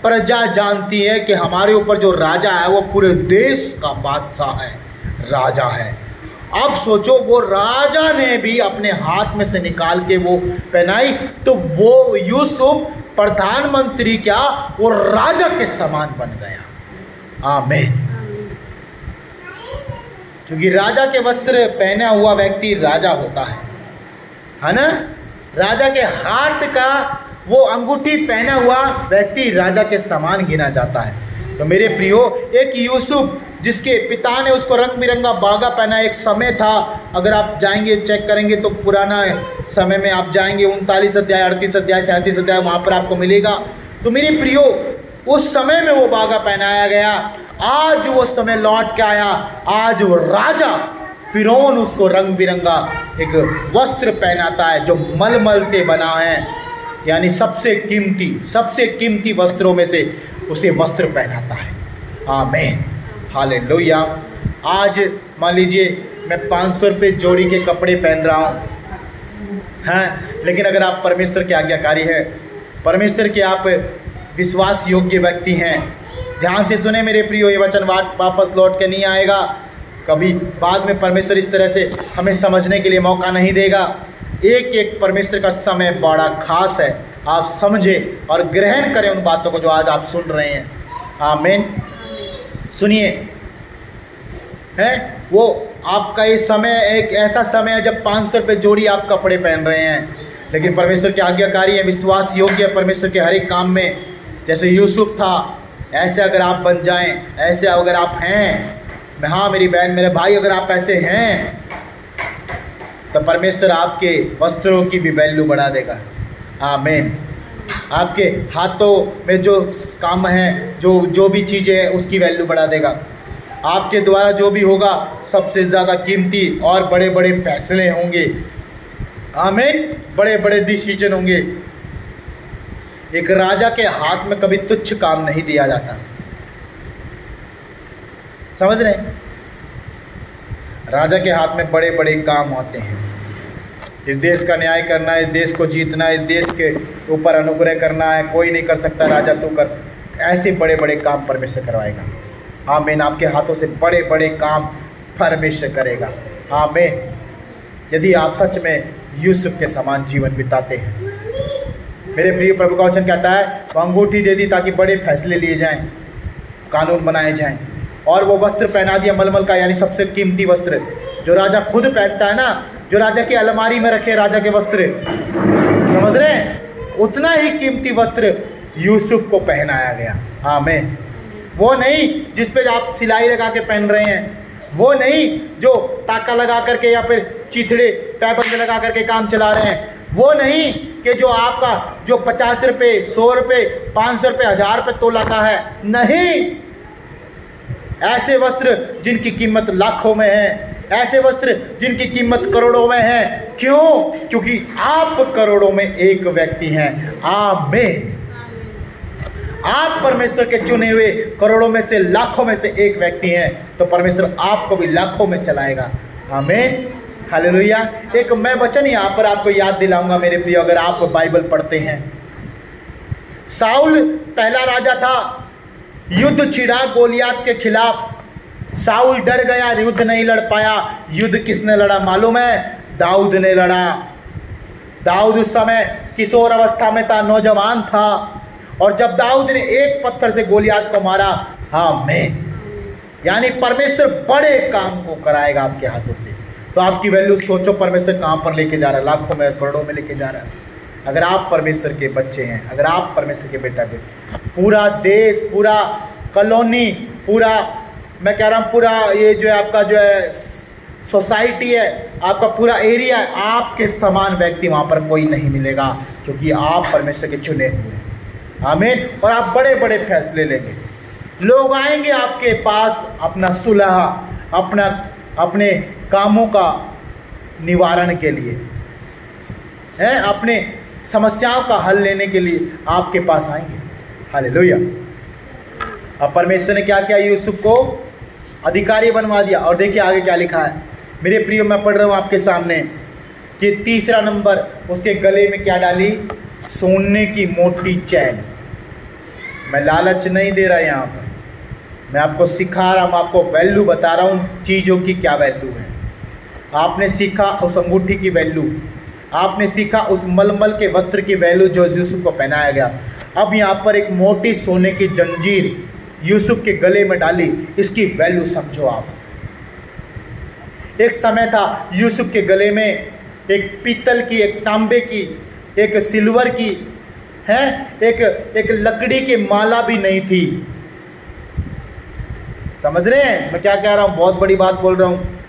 प्रजा जानती है कि हमारे ऊपर जो राजा है वो पूरे देश का बादशाह है, राजा है। अब सोचो, वो राजा ने भी अपने हाथ में से निकाल के वो पहनाई, तो वो यूसुफ प्रधानमंत्री क्या, वो राजा के समान बन गया। आमीन। क्योंकि राजा के वस्त्र पहना हुआ व्यक्ति राजा होता है ना। राजा के हाथ का वो अंगूठी पहना हुआ व्यक्ति राजा के समान गिना जाता है। तो मेरे प्रियो, एक यूसुफ जिसके पिता ने उसको रंग बिरंगा बागा पहना, एक समय था, अगर आप जाएंगे चेक करेंगे तो पुराना समय में आप जाएंगे 39 अध्याय, 38 अध्याय, 37 अध्याय, वहाँ पर आपको मिलेगा। तो मेरे प्रियो, उस समय में वो बागा पहनाया गया। आज वो समय लौट के आया। आज वो राजा फिरौन उसको रंग बिरंगा एक वस्त्र पहनाता है जो मलमल से बना है, यानी सबसे कीमती वस्त्रों में से उसे वस्त्र पहनाता है। आमीन, हालेलुया। आज मान लीजिए मैं 500 रुपये जोड़ी के कपड़े पहन रहा हूँ, हैं, लेकिन अगर आप परमेश्वर के आज्ञाकारी हैं, परमेश्वर के आप विश्वास योग्य व्यक्ति हैं, ध्यान से सुने मेरे प्रियो, ये वचन वापस लौट के नहीं आएगा कभी। बाद में परमेश्वर इस तरह से हमें समझने के लिए मौका नहीं देगा। एक एक परमेश्वर का समय बड़ा खास है। आप समझें और ग्रहण करें उन बातों को जो आज आप सुन रहे हैं। आमीन। सुनिए, है वो आपका ये समय एक ऐसा समय है जब 500 रुपये जोड़ी आप कपड़े पहन रहे हैं, लेकिन परमेश्वर के आज्ञाकारी है, विश्वास योग्य है परमेश्वर के हर एक काम में। जैसे यूसुफ था, ऐसे अगर आप बन जाएं, ऐसे अगर आप हैं, हाँ मेरी बहन मेरे भाई, अगर आप ऐसे हैं तो परमेश्वर आपके वस्त्रों की भी वैल्यू बढ़ा देगा। आमीन। आपके हाथों में जो काम है, जो भी चीज़ें हैं, उसकी वैल्यू बढ़ा देगा। आपके द्वारा जो भी होगा सबसे ज़्यादा कीमती और बड़े बड़े फैसले होंगे। आमीन। बड़े बड़े डिसीजन होंगे। एक राजा के हाथ में कभी तुच्छ काम नहीं दिया जाता। समझ रहे हैं? राजा के हाथ में बड़े बड़े काम आते हैं। इस देश का न्याय करना, इस देश को जीतना, इस देश के ऊपर अनुग्रह करना है। कोई नहीं कर सकता, राजा तू कर। ऐसे बड़े बड़े काम परमेश्वर करवाएगा। आमीन। आपके हाथों से बड़े बड़े काम परमेश्वर करेगा। आमीन। यदि आप सच में यूसुफ के समान जीवन बिताते हैं। मेरे प्रिय, प्रभु का वचन कहता है वो अंगूठी दे दी ताकि बड़े फैसले लिए जाएं, कानून बनाए जाएं, और वो वस्त्र पहना दिया मलमल का, यानी सबसे कीमती वस्त्र जो राजा खुद पहनता है ना, जो राजा की अलमारी में रखे राजा के वस्त्र, समझ रहे हैं? उतना ही कीमती वस्त्र यूसुफ को पहनाया गया। आमीन। वो नहीं जिस पे आप सिलाई लगा के पहन रहे हैं, वो नहीं जो टाका लगा करके या फिर चिथड़े पैबंद लगा करके काम चला रहे हैं, वो नहीं कि जो आपका जो 50 रुपये, 100 रुपये, 500 रुपये, 1000 रुपये तोला का है। नहीं, ऐसे वस्त्र जिनकी कीमत लाखों में है, ऐसे वस्त्र जिनकी कीमत करोड़ों में है। क्यों? क्योंकि आप करोड़ों में एक व्यक्ति हैं। आमीन। आप परमेश्वर के चुने हुए करोड़ों में से, लाखों में से एक व्यक्ति हैं, तो परमेश्वर आपको भी लाखों में चलाएगा। आमीन। हालेलुया। एक मैं वचन यहाँ पर आपको याद दिलाऊंगा मेरे प्रिय, अगर आप बाइबल पढ़ते हैं। साउल पहला राजा था, युद्ध छिड़ा गोलियात के खिलाफ। साउल डर गया, युद्ध नहीं लड़ पाया। युद्ध किसने लड़ा मालूम है? दाऊद ने लड़ा। दाऊद उस समय किशोर अवस्था में था, नौजवान था, और जब दाऊद ने एक पत्थर से गोलियात को मारा, आमीन, यानी परमेश्वर बड़े काम को कराएगा आपके हाथों से। तो आपकी वैल्यू सोचो, परमेश्वर कहाँ पर लेके जा रहा है? लाखों में, करोड़ों में लेके जा रहा है। अगर आप परमेश्वर के बच्चे हैं, अगर आप परमेश्वर के बेटा बेटी, पूरा देश, पूरा कॉलोनी, पूरा, मैं कह रहा हूँ पूरा ये जो है आपका जो है सोसाइटी है, आपका पूरा एरिया है, आपके समान व्यक्ति वहाँ पर कोई नहीं मिलेगा, क्योंकि आप परमेश्वर के चुने हुए हैं। आमीन। और आप बड़े बड़े फैसले लेंगे। लोग आएंगे आपके पास अपना सुलह, अपने कामों का निवारण के लिए, हैं, अपने समस्याओं का हल लेने के लिए आपके पास आएंगे। हालेलुया। अब परमेश्वर ने क्या किया? यूसुफ को अधिकारी बनवा दिया। और देखिए आगे क्या लिखा है मेरे प्रियो, मैं पढ़ रहा हूँ आपके सामने कि तीसरा नंबर, उसके गले में क्या डाली? सोने की मोटी चैन। मैं लालच नहीं दे रहा यहाँ पर, मैं आपको सिखा रहा हूँ, आपको वैल्यू बता रहा हूँ चीज़ों की क्या वैल्यू है। आपने सीखा उस अंगूठी की वैल्यू, आपने सीखा उस मलमल के वस्त्र की वैल्यू जो यूसुफ को पहनाया गया। अब यहाँ पर एक मोटी सोने की जंजीर यूसुफ के गले में डाली, इसकी वैल्यू समझो आप। एक समय था यूसुफ के गले में एक पीतल की, एक तांबे की, एक सिल्वर की, है, एक लकड़ी की माला भी नहीं थी। समझ रहे हैं मैं क्या कह रहा हूँ? बहुत बड़ी बात बोल रहा हूँ।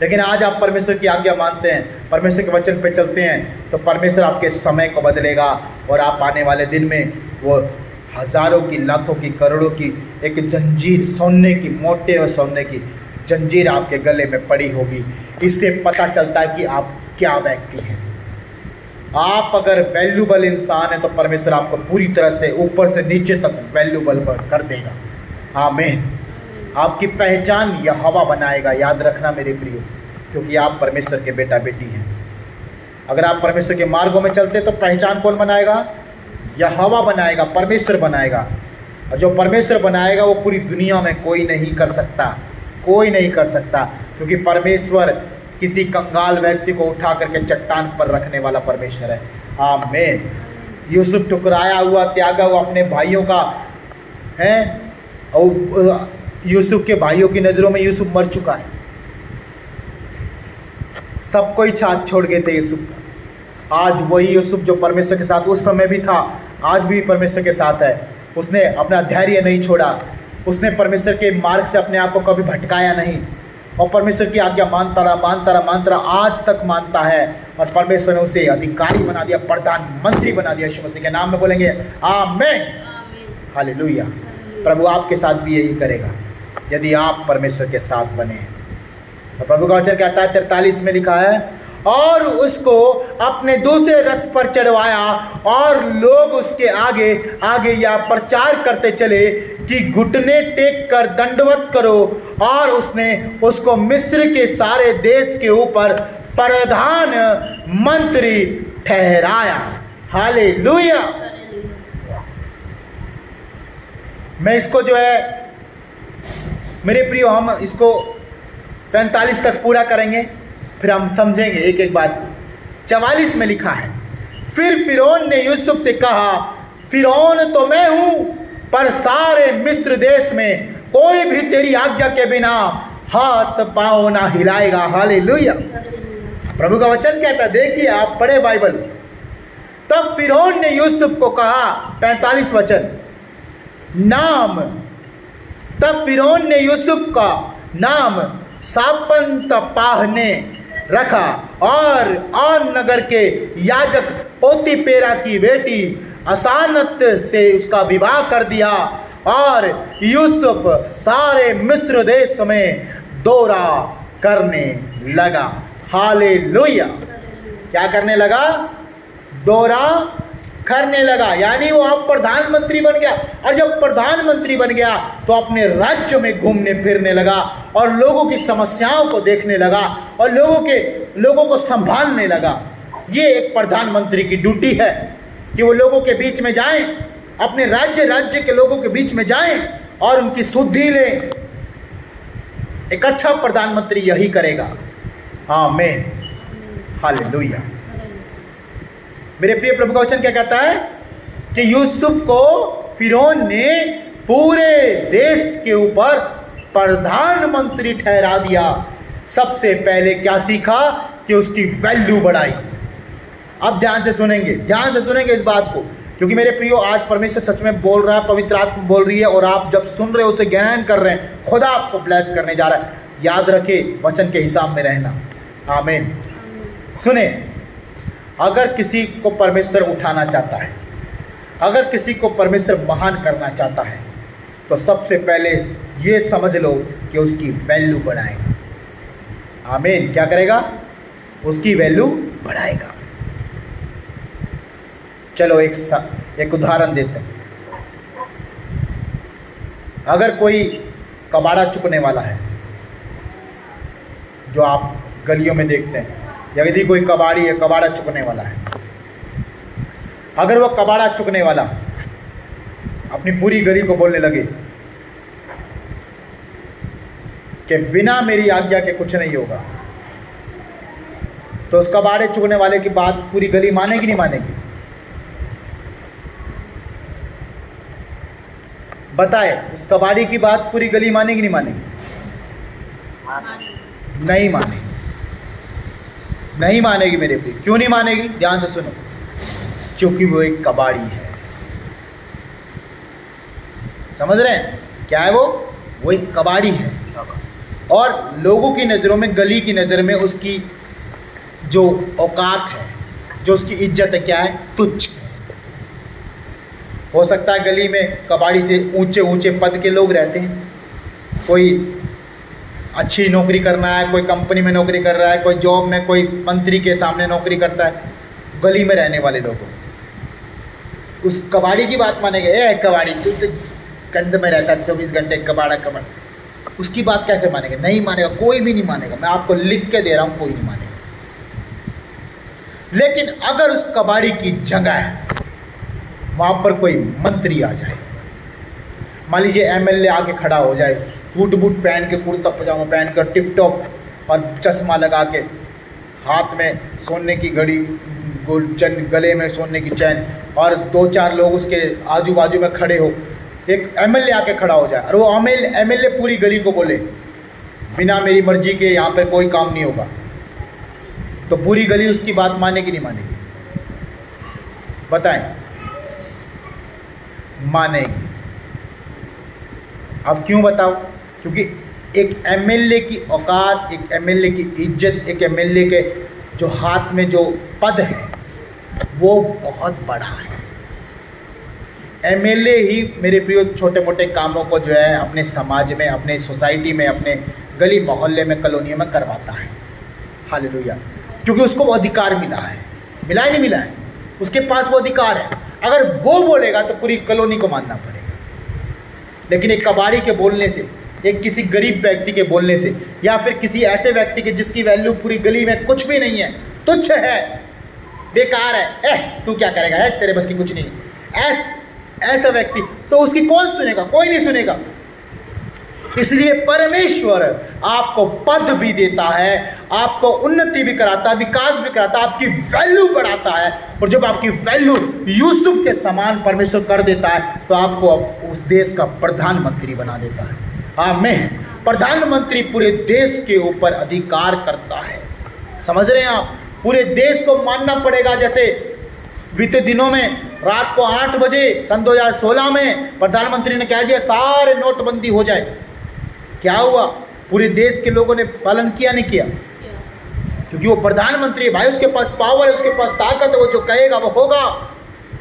लेकिन आज आप परमेश्वर की आज्ञा मानते हैं, परमेश्वर के वचन पे चलते हैं, तो परमेश्वर आपके समय को बदलेगा, और आप आने वाले दिन में वो हज़ारों की, लाखों की, करोड़ों की एक जंजीर, सोने की, मोटे और सोने की जंजीर आपके गले में पड़ी होगी। इससे पता चलता है कि आप क्या व्यक्ति हैं। आप अगर वैल्यूबल इंसान हैं तो परमेश्वर आपको पूरी तरह से ऊपर से नीचे तक वैल्यूबल कर देगा। आमीन। आपकी पहचान यहोवा बनाएगा, याद रखना मेरे प्रियो, क्योंकि आप परमेश्वर के बेटा बेटी हैं। अगर आप परमेश्वर के मार्गों में चलते तो पहचान कौन बनाएगा? यहोवा बनाएगा, परमेश्वर बनाएगा। और जो परमेश्वर बनाएगा वो पूरी दुनिया में कोई नहीं कर सकता, कोई नहीं कर सकता, क्योंकि परमेश्वर किसी कंगाल व्यक्ति को उठा करके चट्टान पर रखने वाला परमेश्वर है। आमीन। यूसुफ ठुकराया हुआ, त्यागा हुआ अपने भाइयों का है, और यूसुफ के भाइयों की नज़रों में यूसुफ मर चुका है। सबको ही साथ छोड़ गए थे यूसुफ का। आज वही यूसुफ जो परमेश्वर के साथ उस समय भी था, आज भी परमेश्वर के साथ है। उसने अपना धैर्य नहीं छोड़ा, उसने परमेश्वर के मार्ग से अपने आप को कभी भटकाया नहीं, और परमेश्वर की आज्ञा मानता रहा, आज तक मानता है। और परमेश्वर ने उसे अधिकारी बना दिया, प्रधानमंत्री बना दिया। यीशु मसीह के नाम में बोलेंगे आमीन, हालेलुया। प्रभु आपके साथ भी यही करेगा यदि आप परमेश्वर के साथ बने। तो प्रभु का वचन कहता है 43 में लिखा है, और उसको अपने दूसरे रथ पर चढ़वाया और लोग उसके आगे आगे यह प्रचार करते चले कि घुटने टेक कर दंडवत करो। और उसने उसको मिस्र के सारे देश के ऊपर प्रधान मंत्री ठहराया। हालेलुया। मैं इसको जो है मेरे प्रियो, हम इसको 45 तक पूरा करेंगे, फिर हम समझेंगे एक एक बात। 44 में लिखा है, फिर फिरौन ने यूसुफ से कहा, फिरौन तो मैं हूं, पर सारे मिस्र देश में कोई भी तेरी आज्ञा के बिना हाथ पांव ना हिलाएगा। हालेलुया। प्रभु का वचन कहता है, देखिए आप पढ़े बाइबल। तब फिरौन ने यूसुफ को कहा, 45 वचन, तब फिरौन ने यूसुफ का नाम सापनतपाह ने रखा, और नगर के याजक पोतीपेरा की बेटी असानत से उसका विवाह कर दिया। और यूसुफ सारे मिस्र देश में दौरा करने लगा। हालेलुया। क्या करने लगा? दौरा करने लगा, यानी वो अब प्रधानमंत्री बन गया। और जब प्रधानमंत्री बन गया तो अपने राज्य में घूमने फिरने लगा और लोगों की समस्याओं को देखने लगा और लोगों को संभालने लगा। ये एक प्रधानमंत्री की ड्यूटी है कि वो लोगों के बीच में जाएं, अपने राज्य के लोगों के बीच में जाएं और उनकी शुद्धि लें। एक अच्छा प्रधानमंत्री यही करेगा। आमीन, हालेलुया। मेरे प्रिय प्रभु का वचन क्या कहता है कि यूसुफ को फिरौन ने पूरे देश के ऊपर प्रधानमंत्री ठहरा दिया। सबसे पहले क्या सीखा? कि उसकी वैल्यू बढ़ाई। अब ध्यान से सुनेंगे इस बात को, क्योंकि मेरे प्रियो आज परमेश्वर सच में बोल रहा है, पवित्र आत्मा बोल रही है, और आप जब सुन रहे हो उसे ग्रहण कर रहे हैं, खुदा आपको ब्लेस करने जा रहा है। याद रखे, वचन के हिसाब में रहना। आमीन। सुने, अगर किसी को परमेश्वर उठाना चाहता है, अगर किसी को परमेश्वर महान करना चाहता है, तो सबसे पहले ये समझ लो कि उसकी वैल्यू बढ़ाएगा। आमीन। क्या करेगा? उसकी वैल्यू बढ़ाएगा। चलो एक उदाहरण देते हैं। अगर कोई कबाड़ा चुकने वाला है, जो आप गलियों में देखते हैं, यदि कोई कबाड़ा चुकने वाला है, अगर वो कबाड़ा चुकने वाला अपनी पूरी गली को बोलने लगे कि बिना मेरी आज्ञा के कुछ नहीं होगा, तो उस कबाड़े चुकने वाले की बात पूरी गली मानेगी नहीं मानेगी? बताए, उस कबाड़ी की बात पूरी गली मानेगी नहीं मानेगी? नहीं मानेगी, नहीं मानेगी मेरे प्रिय। क्यों नहीं मानेगी? ध्यान से सुनो। क्योंकि वो एक कबाड़ी है। समझ रहे हैं क्या है? वो एक कबाड़ी है, और लोगों की नज़रों में, गली की नज़र में उसकी जो औकात है, जो उसकी इज्जत है, क्या है? तुच्छ है। हो सकता है गली में कबाड़ी से ऊंचे ऊंचे पद के लोग रहते हैं, कोई अच्छी नौकरी करना है, कोई कंपनी में नौकरी कर रहा है, कोई जॉब में, कोई मंत्री के सामने नौकरी करता है। गली में रहने वाले लोगों उस कबाड़ी की बात मानेंगे? ए कबाड़ी, तू तो गंद में रहता है 24 घंटे, कबाड़ा। उसकी बात कैसे मानेंगे? नहीं मानेगा, कोई भी नहीं मानेगा। मैं आपको लिख के दे रहा हूँ, कोई नहीं मानेगा। लेकिन अगर उस कबाड़ी की जगह वहाँ पर कोई मंत्री आ जाए, मान लीजिए एमएलए आके खड़ा हो जाए, सूट बूट पहन के, कुर्ता पजामा पहन कर, टिप टॉप और चश्मा लगा के, हाथ में सोने की घड़ी, गले में सोने की चैन, और 2-4 लोग उसके आजू बाजू में खड़े हो, एक एमएलए आके खड़ा हो जाए और वो एमएलए पूरी गली को बोले बिना मेरी मर्जी के यहाँ पर कोई काम नहीं होगा, तो पूरी गली उसकी बात मानेगी नहीं मानेगी? बताएं। मानेगी। अब क्यों बताओ? क्योंकि एक एमएलए की औकात, एक एमएलए की इज्जत, एक एमएलए के जो हाथ में जो पद है वो बहुत बड़ा है। एमएलए ही मेरे प्रियो छोटे मोटे कामों को जो है अपने समाज में, अपने सोसाइटी में, अपने गली मोहल्ले में, कॉलोनियों में करवाता है। हालेलुया। क्योंकि उसको वो अधिकार मिला है। मिला है नहीं मिला है? उसके पास वो अधिकार है। अगर वो बोलेगा तो पूरी कॉलोनी को मानना पड़ेगा। लेकिन एक कबाड़ी के बोलने से, एक किसी गरीब व्यक्ति के बोलने से, या फिर किसी ऐसे व्यक्ति के जिसकी वैल्यू पूरी गली में कुछ भी नहीं है, तुच्छ है, बेकार है, तू क्या करेगा, तेरे बस की कुछ नहीं, ऐसा व्यक्ति, तो उसकी कौन सुनेगा? कोई नहीं सुनेगा। इसलिए परमेश्वर आपको पद भी देता है, आपको उन्नति भी कराता है, विकास भी कराता है, आपकी वैल्यू बढ़ाता है। और जब आपकी वैल्यू यूसुफ के समान परमेश्वर कर देता है तो आपको उस देश का प्रधानमंत्री बना देता है। आमीन। प्रधानमंत्री पूरे देश के ऊपर अधिकार करता है। समझ रहे हैं आप? पूरे देश को मानना पड़ेगा। जैसे बीते दिनों में रात को 8 बजे सन 2016 में प्रधानमंत्री ने कह दिया सारे नोटबंदी हो जाए। क्या हुआ? पूरे देश के लोगों ने पालन किया नहीं किया? क्योंकि वो प्रधानमंत्री है भाई, उसके पास पावर है, उसके पास ताकत है, वो जो कहेगा वो होगा।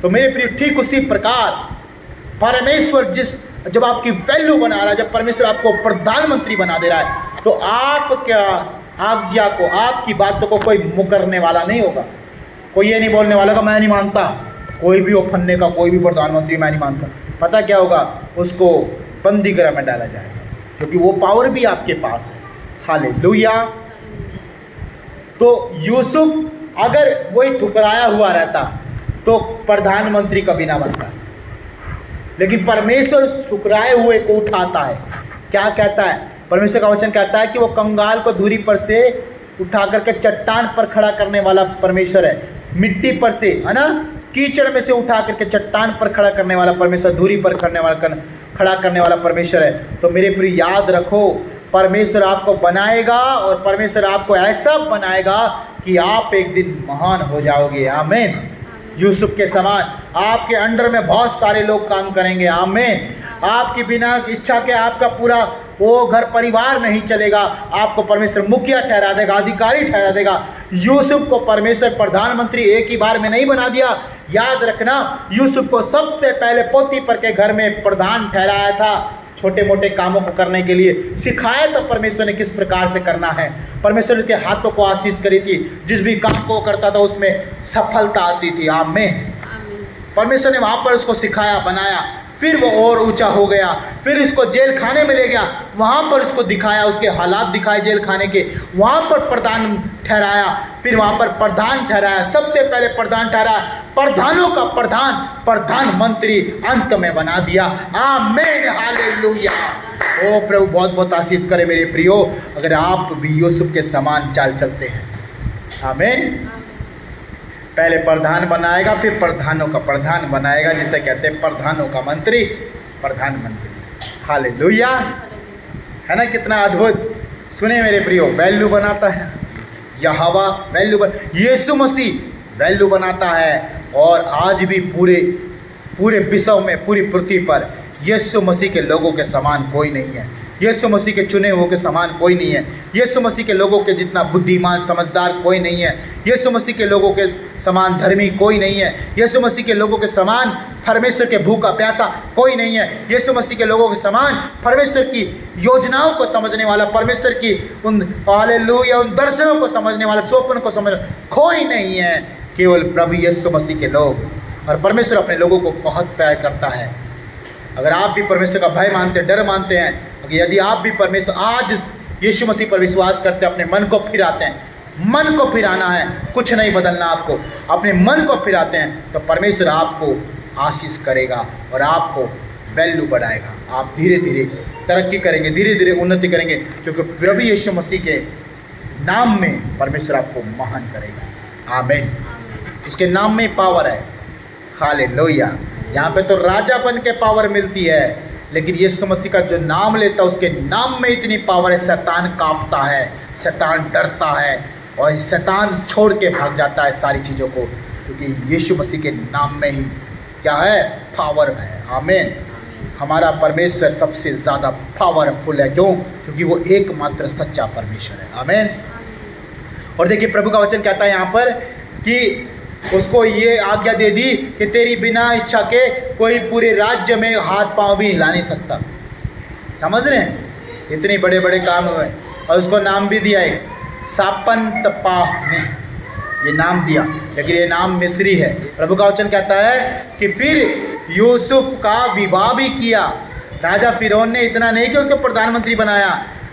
तो मेरे प्रिय, ठीक उसी प्रकार परमेश्वर जब आपकी वैल्यू बना रहा है, जब परमेश्वर आपको प्रधानमंत्री बना दे रहा है, तो आप क्या आज्ञा को, आपकी बातों को कोई मुकरने वाला नहीं होगा। कोई ये नहीं बोलने वाला का मैं नहीं मानता, कोई भी फन्ने का कोई भी प्रधानमंत्री मैं नहीं मानता। पता क्या होगा? उसको बंदी गृह में डाला जाएगा, क्योंकि वो पावर भी आपके पास है। हालेलुया। तो यूसुफ अगर वही ठुकराया हुआ रहता तो प्रधानमंत्री कभी ना बनता, लेकिन परमेश्वर ठुकराए हुए को उठाता है। क्या कहता है? परमेश्वर का वचन कहता है कि वो कंगाल को धूरी पर से उठा करके चट्टान पर खड़ा करने वाला परमेश्वर है। मिट्टी पर से, है ना, कीचड़ में से उठा करके चट्टान पर खड़ा करने वाला परमेश्वर, धूरी पर खड़ा करने वाला परमेश्वर है। तो मेरे प्रिय, याद रखो, परमेश्वर आपको बनाएगा और परमेश्वर आपको ऐसा बनाएगा कि आप एक दिन महान हो जाओगे। आमीन। यूसुफ के समान आपके अंडर में बहुत सारे लोग काम करेंगे। आमीन। आपकी बिना इच्छा के आपका पूरा वो घर परिवार नहीं चलेगा, आपको परमेश्वर मुखिया ठहरा देगा, अधिकारी ठहरा देगा। यूसुफ को परमेश्वर प्रधानमंत्री एक ही बार में नहीं बना दिया। याद रखना, यूसुफ को सबसे पहले पोतीफर के घर में प्रधान ठहराया था, छोटे मोटे कामों को करने के लिए सिखाया था परमेश्वर ने किस प्रकार से करना है। परमेश्वर के हाथों को आशीष करी थी, जिस भी काम को करता था उसमें सफलता आती थी। आमीन। परमेश्वर ने वहाँ पर उसको सिखाया, बनाया, फिर वो और ऊंचा हो गया। फिर इसको जेल खाने में ले गया, वहाँ पर उसको दिखाया, उसके हालात दिखाए जेल खाने के, वहाँ पर प्रधान ठहराया, फिर वहाँ पर प्रधान ठहराया, सबसे पहले प्रधान ठहराया, प्रधानों का प्रधान, प्रधानमंत्री अंत में बना दिया। आमीन। हालेलुया। ओ प्रभु बहुत बहुत आशीष करे मेरे प्रियो, अगर आप भी यूसुफ के समान चाल चलते हैं। आमीन। पहले प्रधान बनाएगा, फिर प्रधानों का प्रधान बनाएगा, जिसे कहते हैं प्रधानों का मंत्री, प्रधानमंत्री। हालेलुया। है ना, कितना अद्भुत। सुने मेरे प्रियो, वैल्यू बनाता है यहोवा, यीशु मसीह वैल्यू बनाता है। और आज भी पूरे विश्व में, पूरी पृथ्वी पर यीशु मसीह के लोगों के समान कोई नहीं है। यीशु मसीह के चुने हुए के समान कोई नहीं है। यीशु मसीह के लोगों के जितना बुद्धिमान समझदार कोई नहीं है। यीशु मसीह के लोगों के समान धर्मी कोई नहीं है। यीशु मसीह के लोगों के समान परमेश्वर के भूखा प्यासा कोई नहीं है। यीशु मसीह के लोगों के समान परमेश्वर की योजनाओं को समझने वाला, परमेश्वर की उन हालेलुया उन दर्शनों को समझने वाला, स्वप्न को समझने कोई नहीं है। केवल प्रभु यीशु मसीह के लोग। और परमेश्वर अपने लोगों को बहुत प्यार करता है। अगर आप भी परमेश्वर का भय मानते हैं, डर मानते हैं, यदि आप भी परमेश्वर आज यीशु मसीह पर विश्वास करते हैं, अपने मन को फिराते हैं, मन को फिराना है, कुछ नहीं बदलना आपको, अपने मन को फिराते हैं, तो परमेश्वर आपको आशीष करेगा और आपको वैल्यू बढ़ाएगा। आप धीरे धीरे तरक्की करेंगे, धीरे धीरे उन्नति करेंगे, क्योंकि प्रभु यीशु मसीह के नाम में परमेश्वर आपको महान करेगा। आमीन। उसके नाम में पावर है। हालेलुया। यहाँ पे तो राजापन के पावर मिलती है, लेकिन यीशु मसीह का जो नाम लेता है उसके नाम में इतनी पावर है, शैतान कांपता है, शैतान डरता है और शैतान छोड़ के भाग जाता है सारी चीज़ों को, क्योंकि यीशु मसीह के नाम में ही क्या है? पावर है। आमीन। हमारा परमेश्वर सबसे ज़्यादा पावरफुल है। क्यों? क्योंकि वो एकमात्र सच्चा परमेश्वर है। आमीन। और देखिए प्रभु का वचन कहता है यहाँ पर कि उसको ये आज्ञा दे दी कि तेरी बिना इच्छा के कोई पूरे राज्य में हाथ पांव भी हिला नहीं सकता। समझ रहे हैं? इतने बड़े बड़े काम हुए और उसको नाम भी दिया एक सापनतपाह ने ये नाम दिया, लेकिन ये नाम मिस्री है। प्रभु का वचन कहता है कि फिर यूसुफ का विवाह भी किया। राजा फिरौन ने इतना नहीं कि उसको प्रधानमंत्री बनाया,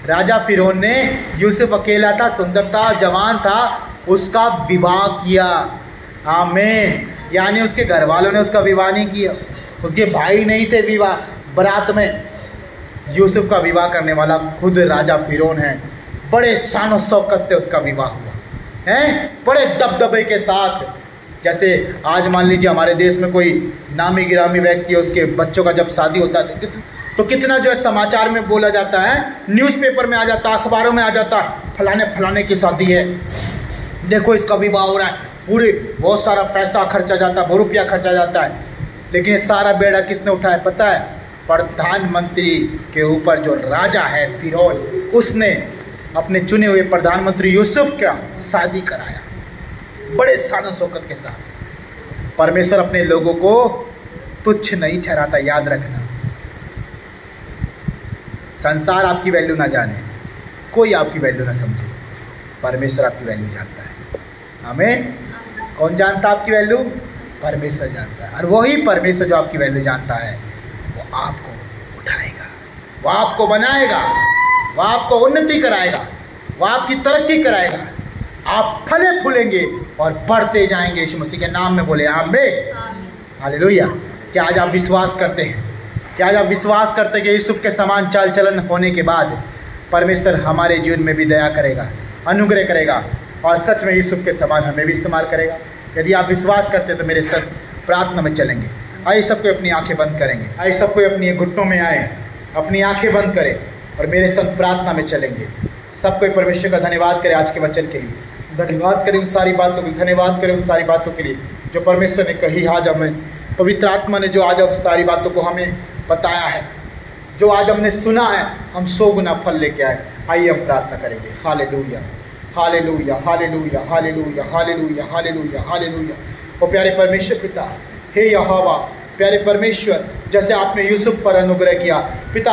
राजा फिरौन ने यूसुफ अकेला था, सुंदर था, जवान था, उसका विवाह किया। आमीन। यानी उसके घर वालों ने उसका विवाह नहीं किया, उसके भाई नहीं थे विवाह बारात में। यूसुफ का विवाह करने वाला खुद राजा फिरौन है। बड़े शान शौकत से उसका विवाह हुआ है, बड़े दबदबे के साथ। जैसे आज मान लीजिए हमारे देश में कोई नामी गिरामी व्यक्ति है, उसके बच्चों का जब शादी होता है तो कितना जो है समाचार में बोला जाता है, न्यूज़पेपर में आ जाता है, अखबारों में आ जाता है, फलाने फलाने की शादी है, देखो इसका विवाह हो रहा है, पूरे बहुत सारा पैसा खर्चा जाता है, बहुत रुपया खर्चा जाता है। लेकिन ये सारा बेड़ा किसने उठाया पता है? प्रधानमंत्री के ऊपर जो राजा है फिरौन, उसने अपने चुने हुए प्रधानमंत्री यूसुफ का शादी कराया बड़े शान शौकत के साथ। परमेश्वर अपने लोगों को तुच्छ नहीं ठहराता, याद रखना। संसार आपकी वैल्यू ना जाने, कोई आपकी वैल्यू ना समझे, परमेश्वर आपकी वैल्यू जानता है। आमीन। कौन जानता आपकी वैल्यू? परमेश्वर जानता है। और वही परमेश्वर जो आपकी वैल्यू जानता है वो आपको उठाएगा, वो आपको बनाएगा, वो आपको उन्नति कराएगा, वो आपकी तरक्की कराएगा। आप फले फूलेंगे और बढ़ते जाएंगे। यीशु मसीह के नाम में बोले आमीन। हालेलुया। क्या आज आप विश्वास करते हैं? क्या आज आप विश्वास करते हैं कि यूसुफ के समान चाल चलन होने के बाद परमेश्वर हमारे जीवन में भी दया करेगा, अनुग्रह करेगा और सच में यूसुफ के समान हमें भी इस्तेमाल करेगा? यदि आप विश्वास करते हैं तो मेरे साथ प्रार्थना में चलेंगे। आइए सबको अपनी आंखें बंद करेंगे, आइए सबको अपनी घुटनों में आए, अपनी आंखें बंद करें और मेरे संग प्रार्थना में चलेंगे। सबको परमेश्वर का धन्यवाद करें आज के वचन के लिए, धन्यवाद करें उन सारी बातों के लिए, धन्यवाद करें उन सारी बातों के लिए जो परमेश्वर ने कही। आज हमें पवित्र आत्मा ने जो आज अब सारी बातों को हमें बताया है, जो आज हमने सुना है, हम 100 गुना फल लेके आए। आइए हम प्रार्थना करेंगे। Hallelujah, hallelujah, hallelujah, hallelujah, hallelujah, hallelujah, hallelujah. ओ प्यारे परमेश्वर पिता, हे यहोवा, प्यारे परमेश्वर, जैसे आपने यूसुफ पर अनुग्रह किया पिता,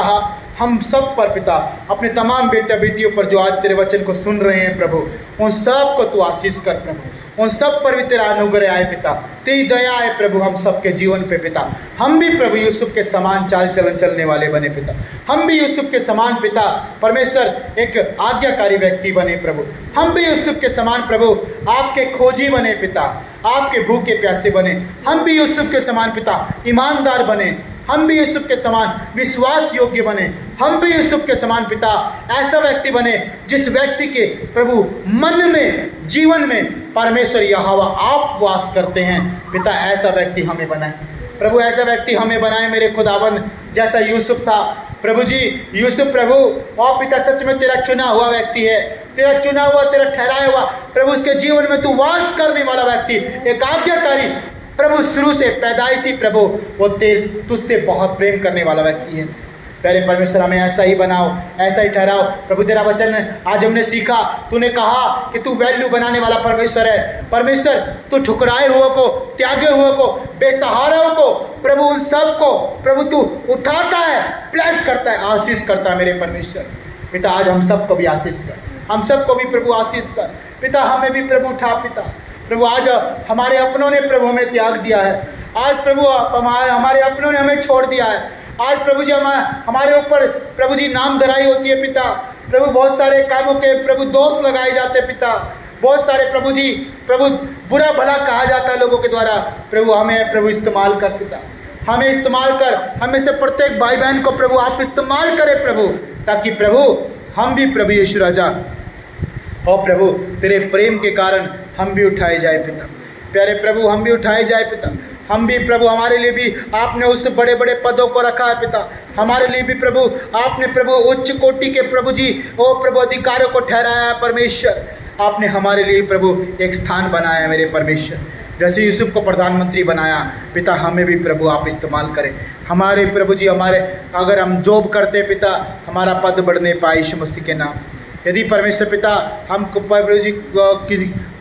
हम सब पर पिता, अपने तमाम बेटा बेटियों पर जो आज तेरे वचन को सुन रहे हैं प्रभु, उन सब को तू आशीष कर प्रभु, उन सब पर भी तेरा अनुग्रह आए पिता, तेरी दया आए प्रभु हम सब के जीवन पे पिता। हम भी प्रभु यूसुफ के समान चाल चलन चलने वाले बने पिता, हम भी यूसुफ के समान पिता परमेश्वर एक आज्ञाकारी व्यक्ति बने प्रभु, हम भी यूसुफ के समान प्रभु आपके खोजी बने पिता, आपके भूखे प्यासे बने, हम भी यूसुफ के समान पिता ईमानदार बने, हम भी यूसुफ के समान विश्वास योग्य बने, हम भी यूसुफ के समान पिता ऐसा व्यक्ति बने जिस व्यक्ति के प्रभु मन में, जीवन में परमेश्वर यहोवा आप वास करते हैं पिता। ऐसा व्यक्ति हमें बनाए प्रभु, ऐसा व्यक्ति हमें बनाए मेरे खुदावन, जैसा यूसुफ था प्रभु जी। यूसुफ प्रभु और पिता सच में तेरा चुना हुआ व्यक्ति है, तेरा चुना हुआ, तेरा ठहराया हुआ प्रभु, उसके जीवन में तू वास करने वाला व्यक्ति, एक आज्ञाकारी प्रभु, शुरू से पैदाइशी प्रभु वो तुझसे बहुत प्रेम करने वाला व्यक्ति है। प्यारे परमेश्वर हमें ऐसा ही बनाओ, ऐसा ही ठहराओ प्रभु। तेरा वचन आज हमने सीखा, तूने कहा कि तू वैल्यू बनाने वाला परमेश्वर है। परमेश्वर तू ठुकराए हुए को, त्यागे हुए को, बेसहारा को प्रभु, उन सब को प्रभु तू उठाता है, ब्लेस करता है, आशीष करता है मेरे परमेश्वर पिता। आज हम सबको भी आशीष कर, हम सबको भी प्रभु आशीष कर पिता, हमें भी प्रभु उठा पिता। प्रभु आज हमारे अपनों ने प्रभु हमें त्याग दिया है, आज प्रभु हमारे अपनों ने हमें छोड़ दिया है। आज प्रभु जी हमारे ऊपर प्रभु जी नाम धराई होती है पिता, प्रभु बहुत सारे कामों के प्रभु दोष लगाए जाते हैं पिता, बहुत सारे प्रभु जी प्रभु बुरा भला कहा जाता है लोगों के द्वारा। प्रभु हमें प्रभु इस्तेमाल कर पिता, हमें इस्तेमाल कर, हमें से प्रत्येक भाई बहन को प्रभु आप इस्तेमाल करें प्रभु, ताकि प्रभु हम भी प्रभु यीशु राजा और प्रभु तेरे प्रेम के कारण हम भी उठाए जाए पिता। प्यारे प्रभु हम भी उठाए जाए पिता, हम भी प्रभु, हमारे लिए भी आपने उस बड़े बड़े पदों को रखा है पिता। हमारे लिए भी प्रभु आपने प्रभु उच्च कोटि के प्रभु जी ओ प्रभु अधिकारियों को ठहराया है परमेश्वर। आपने हमारे लिए प्रभु एक स्थान बनाया है मेरे परमेश्वर। जैसे यूसुफ को प्रधानमंत्री बनाया पिता, हमें भी प्रभु आप इस्तेमाल करें। हमारे प्रभु जी हमारे अगर हम जॉब करते पिता, हमारा पद बढ़ने पाए यीशु मसीह के नाम। यदि परमेश्वर पिता हम प्रभु जी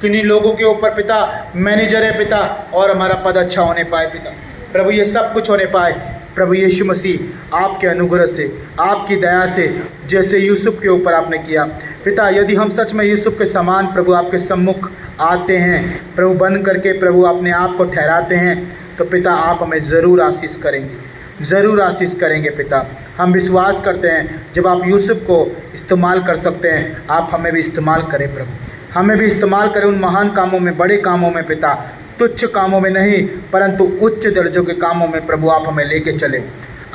किन्हीं लोगों के ऊपर पिता मैनेजर है पिता, और हमारा पद अच्छा होने पाए पिता, प्रभु ये सब कुछ होने पाए प्रभु यीशु मसीह आपके अनुग्रह से, आपकी दया से, जैसे यूसुफ के ऊपर आपने किया पिता। यदि हम सच में यूसुफ के समान प्रभु आपके सम्मुख आते हैं प्रभु, बन करके प्रभु अपने आप को ठहराते हैं, तो पिता आप हमें ज़रूर आशीष करेंगे, ज़रूर आशीष करेंगे पिता। हम विश्वास करते हैं जब आप यूसुफ को इस्तेमाल कर सकते हैं, आप हमें भी इस्तेमाल करें प्रभु, हमें भी इस्तेमाल करें उन महान कामों में, बड़े कामों में पिता, तुच्छ कामों में नहीं परंतु उच्च दर्जों के कामों में प्रभु आप हमें लेके चले।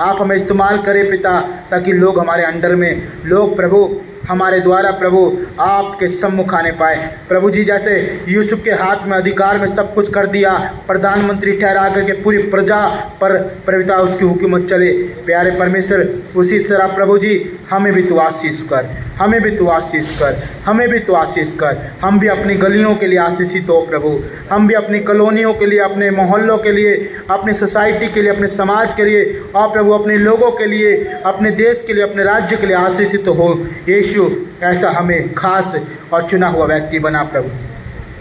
आप हमें इस्तेमाल करें पिता, ताकि लोग हमारे अंडर में, लोग प्रभु हमारे द्वारा प्रभु आपके सम्मुख आने पाए प्रभु जी। जैसे यूसुफ के हाथ में अधिकार में सब कुछ कर दिया, प्रधानमंत्री ठहरा करके पूरी प्रजा पर पिता उसकी हुकूमत चले। प्यारे परमेश्वर उसी तरह प्रभु जी हमें भी तू आशीष कर, हमें भी तू आशीष कर, हमें भी तू आशीष कर। हम भी अपनी गलियों के लिए आशीषित हो प्रभु, हम भी अपनी कॉलोनियों के लिए, अपने मोहल्लों के लिए, अपने सोसाइटी के लिए, अपने समाज के लिए और प्रभु अपने लोगों के लिए, अपने देश के लिए, अपने राज्य के लिए आशीषित हो यीशु। ऐसा हमें खास और चुना हुआ व्यक्ति बना प्रभु।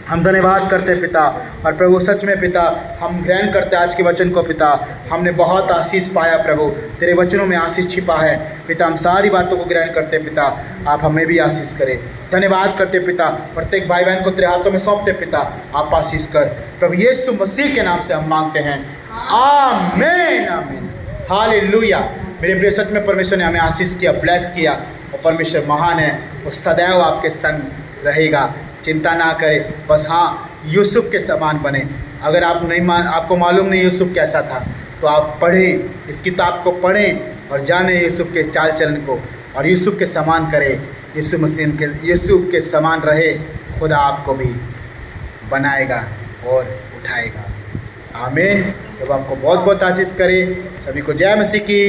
हम धन्यवाद करते पिता, और प्रभु सच में पिता हम ग्रहण करते आज के वचन को पिता। हमने बहुत आशीष पाया प्रभु, तेरे वचनों में आशीष छिपा है पिता। हम सारी बातों को ग्रहण करते पिता, आप हमें भी आशीष करें। धन्यवाद करते पिता, प्रत्येक भाई बहन को तेरे हाथों में सौंपते पिता, आप आशीष कर प्रभु यीशु मसीह के नाम से हम मांगते हैं, आमीन आमीन हालेलुया। मेरे प्रिय सच में परमेश्वर ने हमें आशीष किया, ब्लेस किया, और परमेश्वर महान है, वो सदैव आपके संग रहेगा। चिंता ना करें, बस हाँ यूसुफ के समान बने। अगर आप आपको मालूम नहीं यूसुफ कैसा था, तो आप पढ़ें, इस किताब को पढ़ें और जानें यूसुफ के चाल चलन को, और यूसुफ के समान करें। यीशु मसीह के यूसुफ के समान रहे, खुदा आपको भी बनाएगा और उठाएगा। आमीन। जब आपको बहुत बहुत आशीष करे। सभी को जय मसीह की।